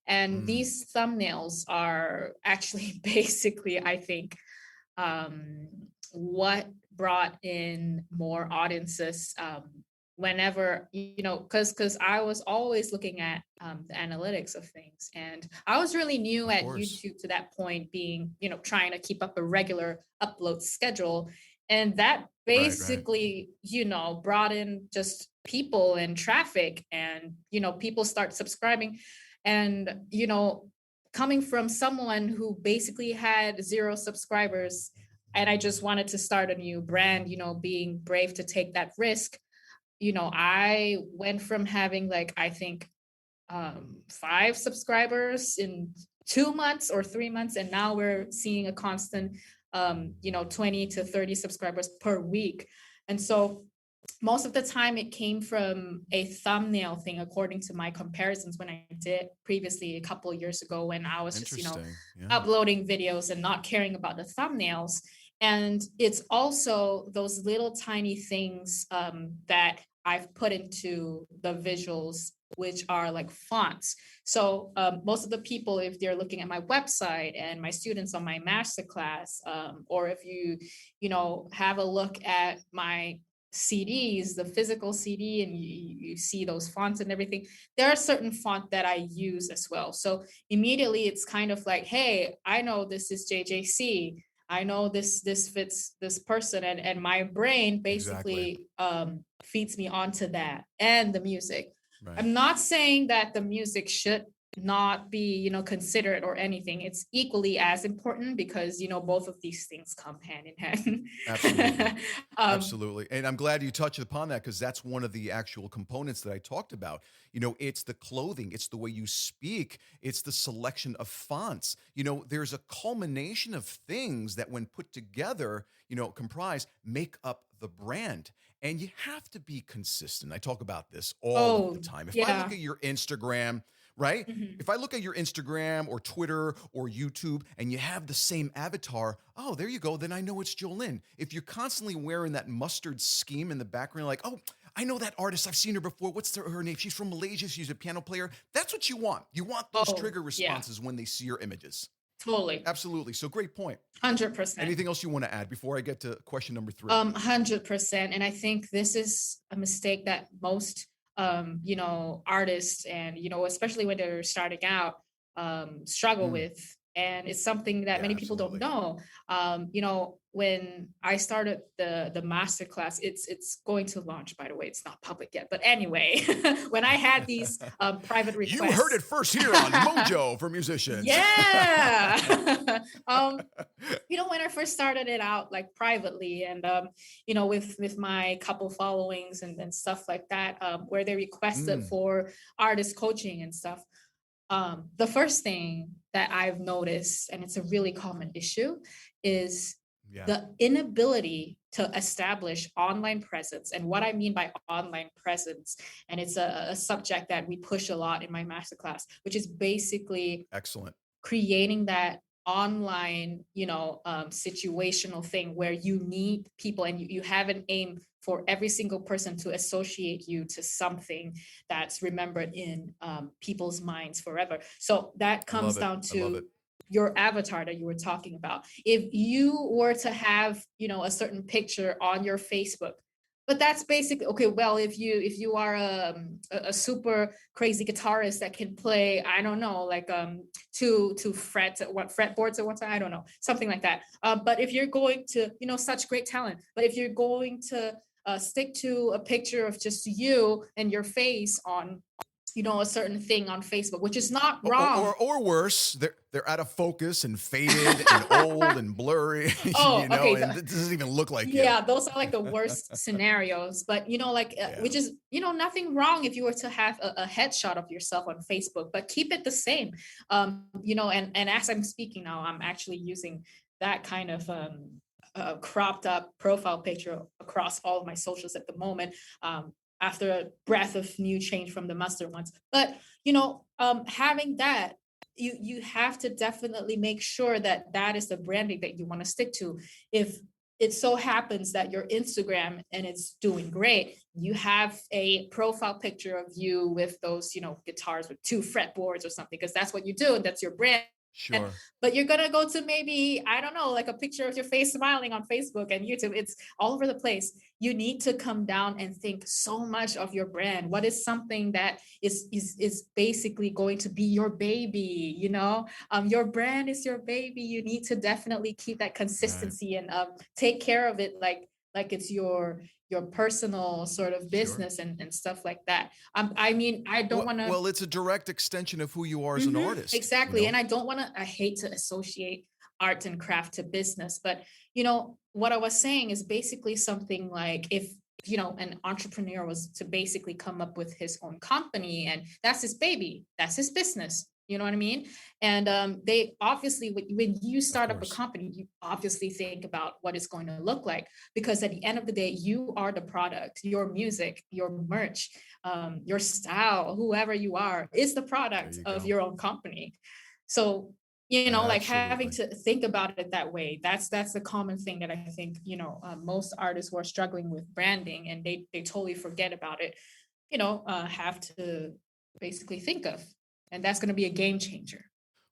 And Mm, these thumbnails are actually basically, I think, um, what brought in more audiences, whenever, because I was always looking at the analytics of things. And I was really new of at course. YouTube to that point, being, trying to keep up a regular upload schedule. And that Right, right. basically, brought in just people and traffic, and, people start subscribing. And, coming from someone who basically had 0 subscribers, and I just wanted to start a new brand, being brave to take that risk. I went from having, like, I think 5 subscribers in 2 months or 3 months, and now we're seeing a constant 20 to 30 subscribers per week. And so most of the time it came from a thumbnail thing, according to my comparisons when I did previously a couple of years ago, when I was just Interesting. Yeah. uploading videos and not caring about the thumbnails. And it's also those little tiny things that I've put into the visuals, which are like fonts. So most of the people, if they're looking at my website and my students on my masterclass, or if you have a look at my CDs, the physical CD, and you see those fonts and everything, there are certain font that I use as well. So immediately it's kind of like, hey, I know this is JJC. I know this fits this person, and my brain Exactly. basically feeds me onto that and the music. Right. I'm not saying that the music should not be, considered or anything. It's equally as important because, both of these things come hand in Absolutely. hand. um, Absolutely. And I'm glad you touched upon that because that's one of the actual components that I talked about. It's the clothing, it's the way you speak, it's the selection of fonts. There's a culmination of things that, when put together, comprise, make up the brand. And you have to be consistent. I talk about this all of the oh, time. If I look yeah. at your Instagram, right? Mhm. If I look at your Instagram or Twitter or YouTube and you have the same avatar, oh, there you go. Then I know it's Jolynn. If you're constantly wearing that mustard scheme in the background, like, oh, I know that artist. I've seen her before. What's her name? She's from Malaysia. She's a piano player. That's what you want. You want those Oh, trigger yeah, responses when they see your images. totally. Absolutely. So great point. 100%. Anything else you want to add before I get to question number 3? 100%. And I think this is a mistake that most, artists and, especially when they're starting out, struggle Mm, with. And it's something that yeah, many people don't absolutely. know. When I started the master class, it's going to launch, by the way, it's not public yet. But anyway, when I had these private You heard requests. it first here on Mojo for Musicians. Yeah. When I first started it out like privately and with my couple followings and stuff like that, where they requested Mm, for artist coaching and stuff. The first thing that I've noticed, and it's a really common issue, is yeah. the inability to establish online presence. And what I mean by online presence, and it's a subject that we push a lot in my masterclass, which is basically Excellent. creating that online situational thing where you need people and you have an aim for every single person to associate you to something that's remembered in people's minds forever. So that I love comes it. down I love to it. your avatar that you were talking about. If you were to have a certain picture on your Facebook, but that's basically okay. Well, if you are a super crazy guitarist that can play, I don't know, like two fretboards at one time, I don't know, something like that. But if you're going to, such great talent, but if you're going to stick to a picture of just you and your face on a certain thing on Facebook, which is not wrong. Or worse, they're out of focus and faded and old and blurry, Oh, okay. and it doesn't even look like you. Yeah, those are like the worst scenarios. But like, Yeah. which is nothing wrong if you were to have a headshot of yourself on Facebook, but keep it the same. And as I'm speaking now, I'm actually using that kind of cropped up profile picture across all of my socials at the moment. After a breath of new change from the mustard ones, but having that, you have to definitely make sure that that is the branding that you want to stick to. If it so happens that your Instagram and it's doing great, you have a profile picture of you with those, guitars with two fretboards or something, because that's what you do and that's your brand. Sure. But you're gonna go to maybe, I don't know, like a picture of your face smiling on Facebook and YouTube. It's all over the place. You need to come down and think so much of your brand. What is something that is basically going to be your baby? Your brand is your baby. You need to definitely keep that Right. consistency and take care of it like it's your personal sort of Sure. business and stuff like that. I mean, I don't Well, want to. well, it's a direct extension of who you are as an artist, Exactly. And I hate to associate art and craft to business, but what I was saying is basically something like if an entrepreneur was to basically come up with his own company and that's his baby, that's his business. You know what I mean? And they obviously, when you Of start up a course. company, you obviously think about what it's going to look like, because at the end of the day, you are the product. Your music, your merch, your style, whoever you are, is the There product you of go. your own company. So, like having Absolutely. to think about it that way, that's a common thing that I think, most artists who are struggling with branding and they totally forget about it, have to basically think of. And that's going to be a game changer.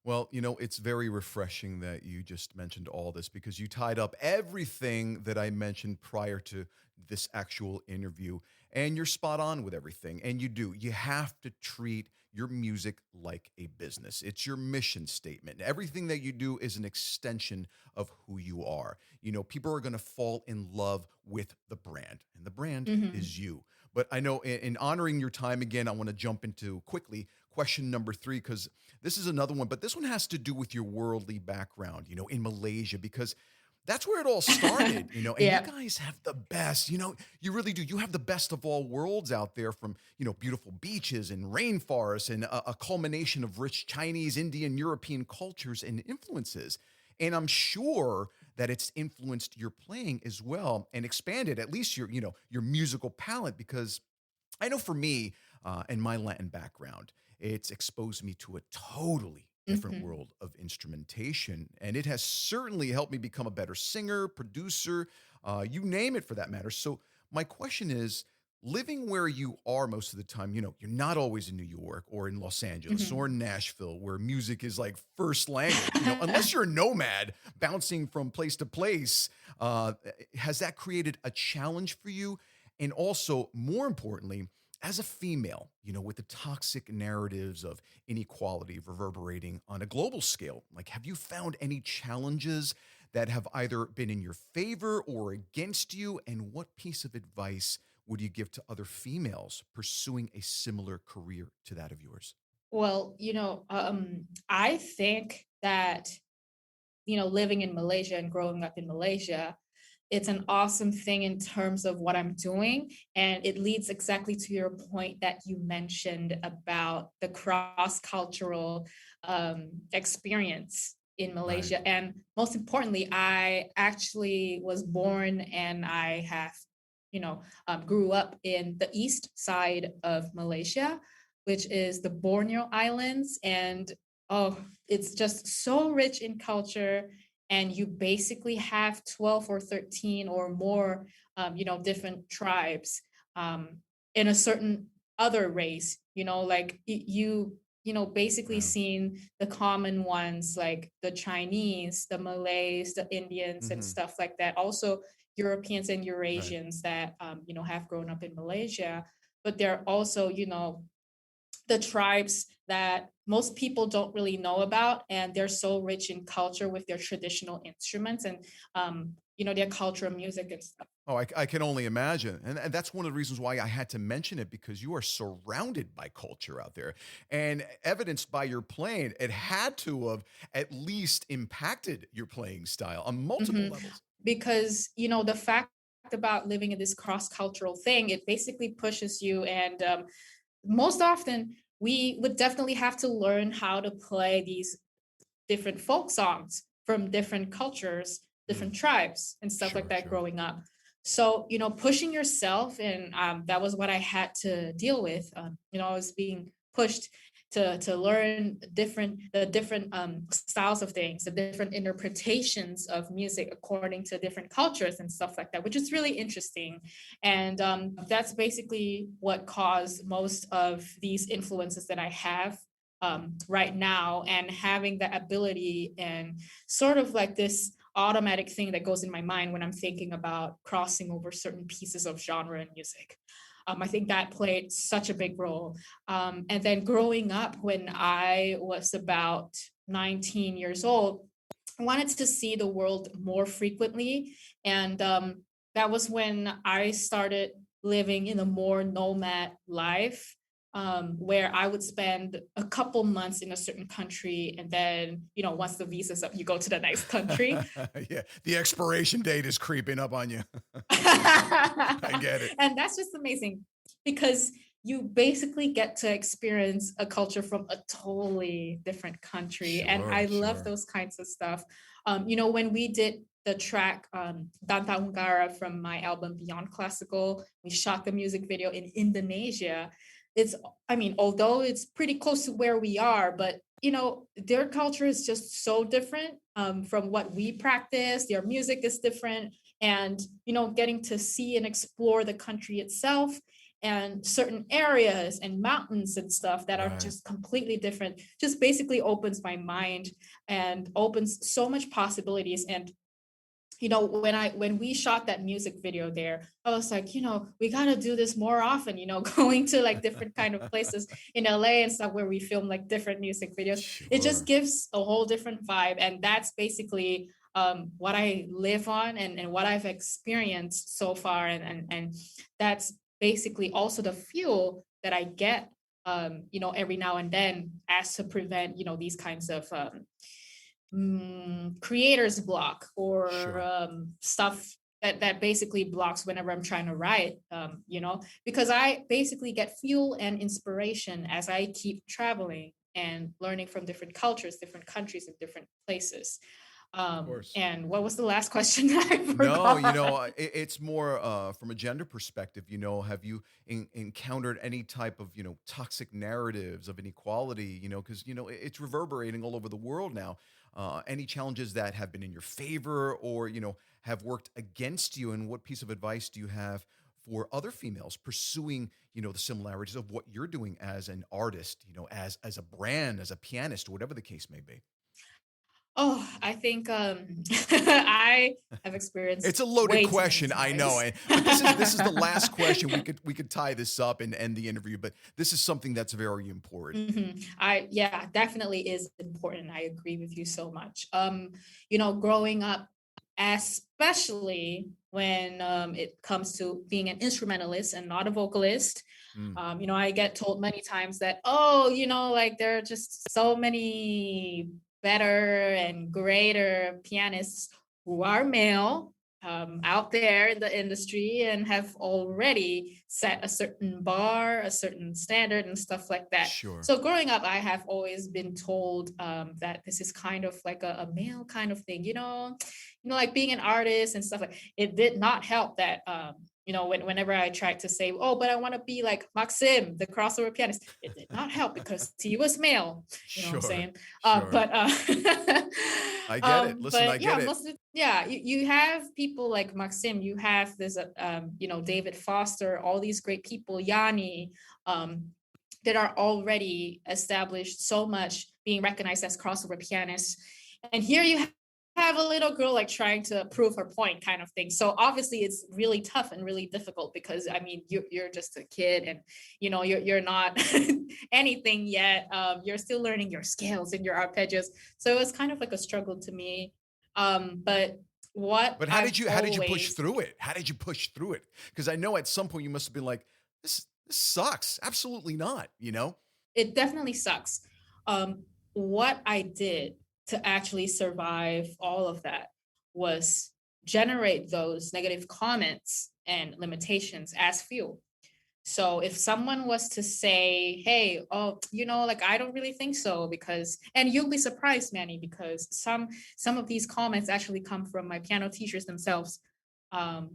Well, it's very refreshing that you just mentioned all this because you tied up everything that I mentioned prior to this actual interview. And you're spot on with everything. And you do. You have to treat your music like a business. It's your mission statement. Everything that you do is an extension of who you are. People are going to fall in love with the brand, and the brand Hmm. is you. But I know in honoring your time again, I want to jump into quickly question number 3, because this is another one, but this one has to do with your worldly background, in Malaysia, because that's where it all started, and you Yeah. guys have the best, you really do. You have the best of all worlds out there, from, beautiful beaches and rainforests, and a culmination of rich Chinese, Indian, European cultures and influences. And I'm sure that it's influenced your playing as well and expanded at least your musical palette, because I know for me, and my Latin background, it's exposed me to a totally different Mhm. world of instrumentation. And it has certainly helped me become a better singer, producer, you name it for that matter. So, my question is, living where you are most of the time, you're not always in New York or in Los Angeles or Mhm. in Nashville, where music is like first language, unless you're a nomad bouncing from place to place. Uh, has that created a challenge for you? And also, more importantly, as a female, with the toxic narratives of inequality reverberating on a global scale, like, have you found any challenges that have either been in your favor or against you? And what piece of advice would you give to other females pursuing a similar career to that of yours? Well, I think that, living in Malaysia and growing up in Malaysia, it's an awesome thing in terms of what I'm doing. And it leads exactly to your point that you mentioned about the cross cultural experience in Right. Malaysia. And most importantly, I actually was born and I have, grew up in the east side of Malaysia, which is the Borneo Islands. And oh, it's just so rich in culture, and you basically have 12 or 13 or more different tribes um, in a certain other race, like basically Yeah. seeing the common ones like the Chinese, the Malays, the Indians, and Hmm. stuff like that. Also Europeans and Right. Eurasians that have grown up in Malaysia. But there are also the tribes that most people don't really know about, and they're so rich in culture with their traditional instruments and their cultural music and stuff. Oh, I can only imagine. And that's one of the reasons why I had to mention it, because you are surrounded by culture out there, and evidenced by your playing. It had to have at least impacted your playing style on multiple Mhm. levels. Because the fact about living in this cross-cultural thing, it basically pushes you, and most often we would definitely have to learn how to play these different folk songs from different cultures, Mm, different tribes, and stuff like sure, that sure. growing up. So, pushing yourself, and that was what I had to deal with. I was being pushed to learn the different styles of things, the different interpretations of music according to different cultures and stuff like that, which is really interesting. And that's basically what caused most of these influences that I have right now, and having the ability and sort of like this automatic thing that goes in my mind when I'm thinking about crossing over certain pieces of genre and music. I think that played such a big role. And then growing up, when I was about 19 years old, I wanted to see the world more frequently. And that was when I started living in a more nomad life, where I would spend a couple months in a certain country. And then, once the visa's up, you go to the next country. Yeah, the expiration date is creeping up on you. I get it. And that's just amazing because you basically get to experience a culture from a totally different country. And Sure, I love sure. those kinds of stuff. When we did the track Tanta Ungara from my album Beyond Classical, we shot the music video in Indonesia. I mean, although it's pretty close to where we are, but their culture is just so different from what we practice. Their music is different, and getting to see and explore the country itself and certain areas and mountains and stuff that are Right. just completely different just basically opens my mind and opens so much possibilities. And when we shot that music video there, I was like, we got to do this more often, going to like different kind of places in LA and stuff where we film like different music videos. It just Sure. gives a whole different vibe, and that's basically what I live on, and what I've experienced so far. And that's basically also the fuel that I get, every now and then, as to prevent, these kinds of creator's block, or Sure. stuff that basically blocks whenever I'm trying to write, because I basically get fuel and inspiration as I keep traveling and learning from different cultures, different countries, and different places. Of course. And what was the last question? I No, forgot. it's more from a gender perspective. Have you encountered any type of, toxic narratives of inequality, because, it's reverberating all over the world now. Any challenges that have been in your favor or, have worked against you? And what piece of advice do you have for other females pursuing, the similarities of what you're doing as an artist, as a brand, as a pianist, whatever the case may be? Oh, I think I have It's experienced a loaded way too many question, I know, times. but this is the last question. We could tie this up and end the interview, but this is something that's very important. Yeah, definitely is important. I agree with you so much. Growing up, especially when it comes to being an instrumentalist and not a vocalist, Mm, I get told many times that, oh, like there are just so many better and greater pianists who are male, out there in the industry, and have already set a certain bar, a certain standard, and stuff like that. sure. So growing up, I have always been told that this is kind of like a male kind of thing, like being an artist and stuff like. It did not help that whenever I tried to say, oh, but I want to be like Maxim, the crossover pianist, it did not help because he was male. You know what I'm Sure. saying? Sure. But I get it. Listen, I but yeah, get it. you have people like Maxim, you have this David Foster, all these great people, Yanni, um, that are already established so much, being recognized as crossover pianists. And here you have a little girl like trying to prove her point, kind of thing. So obviously it's really tough and really difficult, because I mean you're just a kid, and you're not anything yet. You're still learning your scales and your arpeggios. So it's kind of like a struggle to me. But what But how I've did you push always through it? How did you push through it? Because I know at some point you must have been like, this sucks. Absolutely not. It definitely sucks. What I did to actually survive all of that was generate those negative comments and limitations as fuel. So if someone was to say, hey, oh, like I don't really think so, because, and you'll be surprised, Manny, because some of these comments actually come from my piano teachers themselves,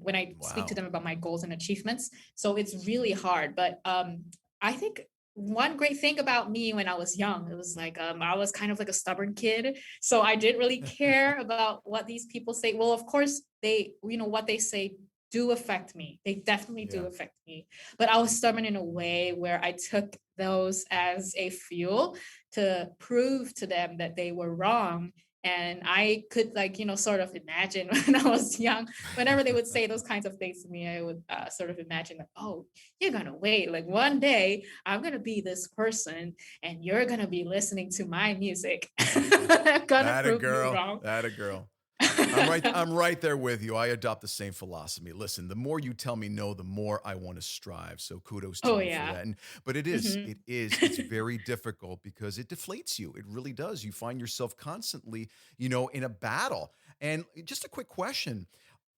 when I speak to Wow. them about my goals and achievements. So it's really hard. But I think one great thing about me when I was young, it was like I was kind of like a stubborn kid. So I didn't really care about what these people say. Well, of course, what they say do affect me. They definitely do Yeah. affect me. But I was stubborn in a way where I took those as a fuel to prove to them that they were wrong. And I could, like, sort of imagine when I was young, whenever they would say those kinds of things to me, I would sort of imagine that, oh, you're going to wait. Like one day I'm going to be this person and you're going to be listening to my music. I'm going to That a prove you girl. wrong. That a girl. I'm right there with you. I adopt the same philosophy. Listen, the more you tell me no, the more I want to strive. So kudos to Oh, you for yeah. that. But Mhm. it's very difficult because it deflates you. It really does. You find yourself constantly, in a battle. And just a quick question.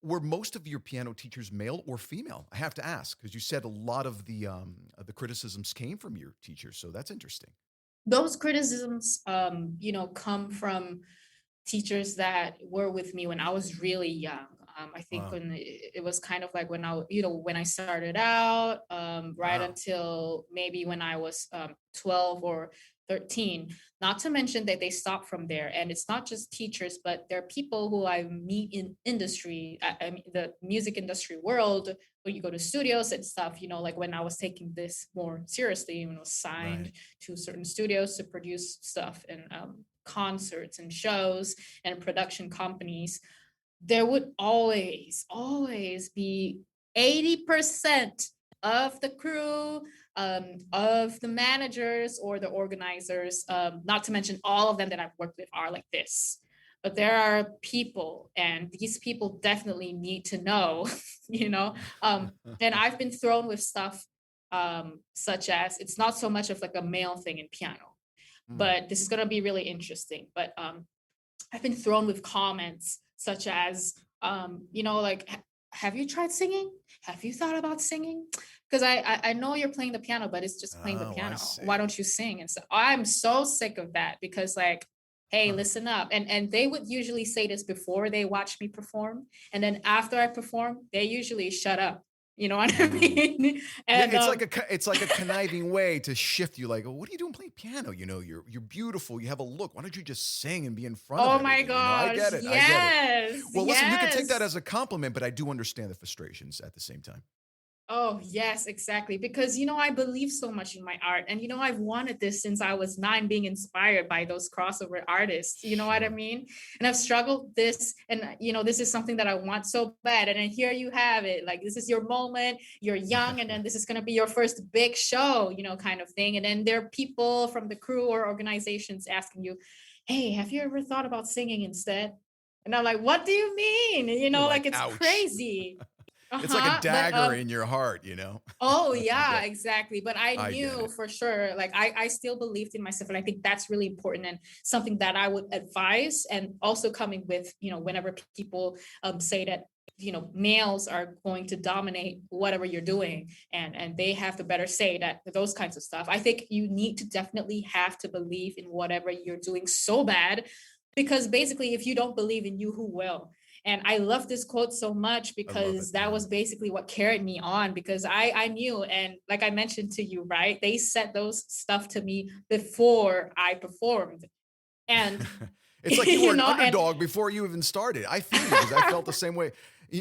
Were most of your piano teachers male or female? I have to ask because you said a lot of the criticisms came from your teachers. So that's interesting. Those criticisms, come from teachers that were with me when I was really young. I think Wow. when it was kind of like when when I started out, right Wow. until maybe when I was 12 or 13. Not to mention that they stopped from there. And it's not just teachers, but there are people who I meet in industry, I mean, the music industry world, when you go to studios and stuff, like when I was taking this more seriously, Right. signed to certain studios to produce stuff and concerts and shows and production companies, there would always be 80% of the crew, of the managers or the organizers, not to mention all of them that I've worked with are like this. but there are people, and these people definitely need to know, you know. And I've been thrown with stuff such as, it's not so much of like a male thing in piano, Mm. but this is going to be really interesting. But I've been thrown with comments such as, like, have you tried singing? Have you thought about singing? Because I know you're playing the piano, but it's just playing the Oh, I piano. see. Why don't you sing? And so I'm so sick of that, because like, hey, Huh. listen up. And they would usually say this before they watch me perform. And then after I perform, they usually shut up. You know what I Mm. mean? Yeah, And it's like a conniving way to shift you. Like, oh, what are you doing playing piano? You know, you're beautiful. You have a look. Why don't you just sing and be in front of oh my everything? You know, I gosh, get it. I get it. yes, Well, listen, you can take that yes. as a compliment, but I do understand the frustrations at the same time. Oh, yes, exactly. Because, I believe so much in my art. And, I've wanted this since I was 9, being inspired by those crossover artists. You know what I Sure. mean? And I've struggled this, and, this is something that I want so bad. And then here you have it. Like, this is your moment. You're young. And then this is going to be your first big show, kind of thing. And then there are people from the crew or organizations asking you, hey, have you ever thought about singing instead? And I'm like, what do you mean? You're Like, like, it's ouch. crazy. It's like a Uh-huh. But dagger in your heart, you know? oh I yeah, get exactly. But I I get knew it. for sure, like I still believed in myself. And I think that's really important, and something that I would advise. And also coming with, whenever people say that, males are going to dominate whatever you're doing, and they have the better say, that those kinds of stuff. I think you need to definitely have to believe in whatever you're doing so bad, because basically if you don't believe in you, who will? And I love this quote so much, I love it. because that Yeah. was basically what carried me on, because I knew, and like I mentioned to you, right? They said those stuff to me before I performed. And It's like you were an and underdog before you even started. I feel you because I felt the same way.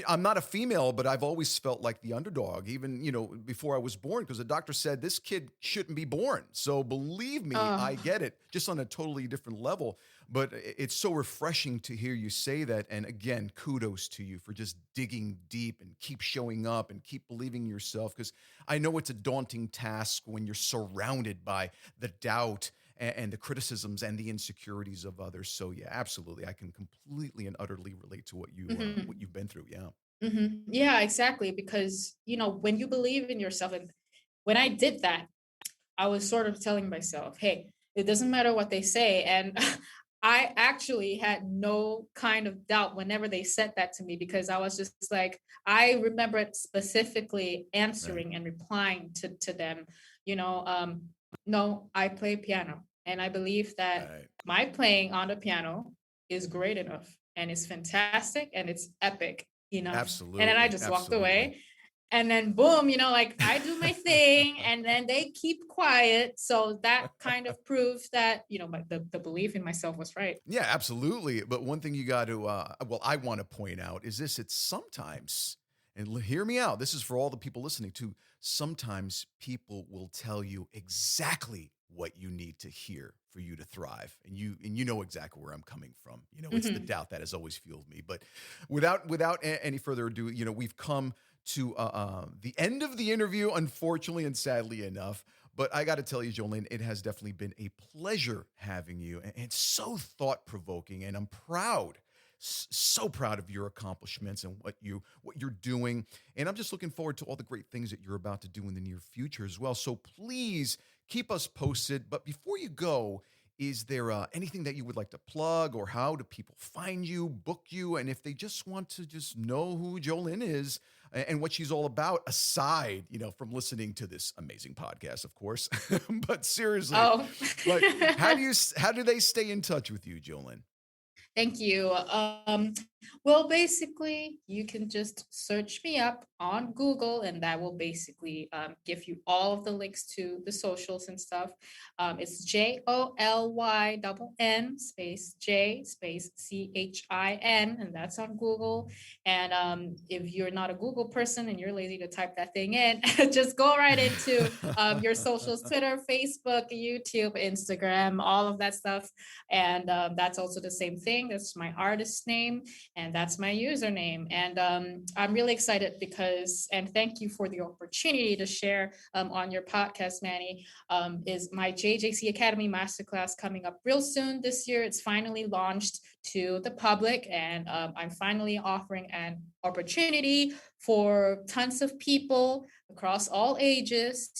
I'm not a female, but I've always felt like the underdog, even, before I was born, because the doctor said this kid shouldn't be born. So believe me, I uh, get it, just on a totally different level. But it's so refreshing to hear you say that. And again, kudos to you for just digging deep and keep showing up and keep believing in yourself. Because I know it's a daunting task when you're surrounded by the doubt and the criticisms and the insecurities of others. So yeah, absolutely, I can completely and utterly relate to what mhm, you've been through. Yeah, yeah, exactly. Because when you believe in yourself, and when I did that, I was sort of telling myself, hey, it doesn't matter what they say. And I actually had no kind of doubt whenever they said that to me, because I was just like, I remember specifically right, answering and replying to them, you know, um, no, I play piano. And I believe that right, my playing on the piano is great enough, and it's fantastic, and it's epic enough. And then I absolutely, just walked absolutely. away, and then boom, like I do my thing, and then they keep quiet. So that kind of proves that, the belief in myself was right. Yeah, absolutely. But one thing you got to, well, I want to point out is this: it's sometimes, and hear me out. This is for all the people listening too. Sometimes people will tell you exactly what you need to hear for you to thrive, and you know exactly where I'm coming from. It's the Mhm. doubt that has always fueled me. But without any further ado, we've come to the end of the interview, unfortunately and sadly enough. But I got to tell you, Jolene, it has definitely been a pleasure having you, and it's so thought provoking. And I'm proud, so proud of your accomplishments and what you're doing. And I'm just looking forward to all the great things that you're about to do in the near future as well. So please keep us posted. But before you go, is there anything that you would like to plug, or how do people find you, book you, and if they just want to just know who Jolynn is and what she's all about, aside, from listening to this amazing podcast, of course. But seriously, Oh. like, how do they stay in touch with you, Jolynn? Thank you. Well, basically, you can just search me up on Google, and that will basically give you all of the links to the socials and stuff. It's JOLYNN space J space CHIN, and that's on Google. And if you're not a Google person and you're lazy to type that thing in, just go right into your socials: Twitter, Facebook, YouTube, Instagram, all of that stuff. And that's also the same thing. That's my artist name. And that's my username. And I'm really excited because, and thank you for the opportunity to share on your podcast, Manny, is my JJC Academy Masterclass coming up real soon this year. It's finally launched to the public, and I'm finally offering an opportunity for tons of people across all ages,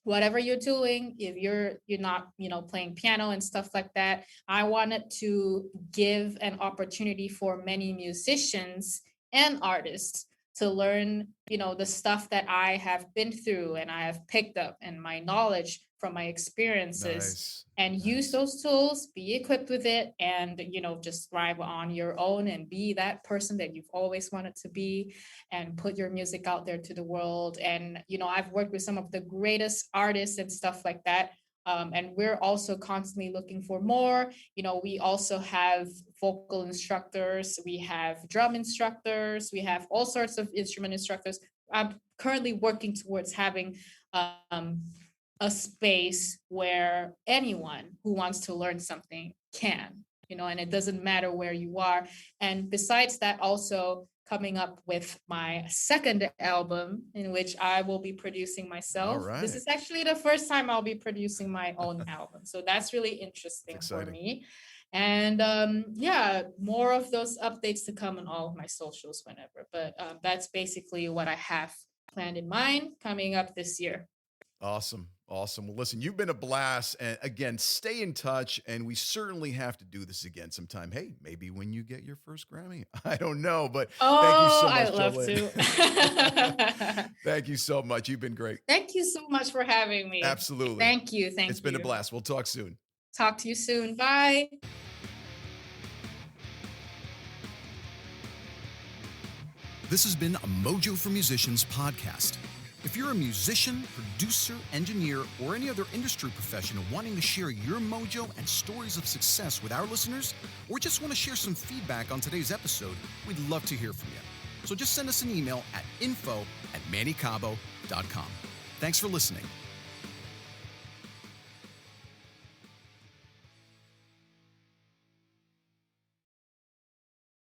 whatever you're doing, if you're not playing piano and stuff like that. I wanted to give an opportunity for many musicians and artists to learn the stuff that I have been through and I have picked up, and my knowledge from my experiences, and use those tools, be equipped with it, and just thrive on your own and be that person that you've always wanted to be, and put your music out there to the world. And I've worked with some of the greatest artists and stuff like that, and we're also constantly looking for more. We also have vocal instructors, we have drum instructors, we have all sorts of instrument instructors. I'm currently working towards having a space where anyone who wants to learn something can, and it doesn't matter where you are. And besides that, also coming up with my second album, in which I will be producing myself. All right. This is actually the first time I'll be producing my own album. So that's really interesting for me. And more of those updates to come on all of my socials whenever. But that's basically what I have planned in mind coming up this year. Awesome. Well, listen, you've been a blast. And again, stay in touch. And we certainly have to do this again sometime. Hey, maybe when you get your first Grammy. I don't know, but thank you so much. I'd love to. Thank you so much. You've been great. Thank you so much for having me. Absolutely. Thank you. It's been a blast. We'll talk soon. Talk to you soon. Bye. This has been a Mojo for Musicians podcast. If you're a musician, producer, engineer, or any other industry professional wanting to share your mojo and stories of success with our listeners, or just want to share some feedback on today's episode, we'd love to hear from you. So just send us an email at info@mannycabo.com. Thanks for listening.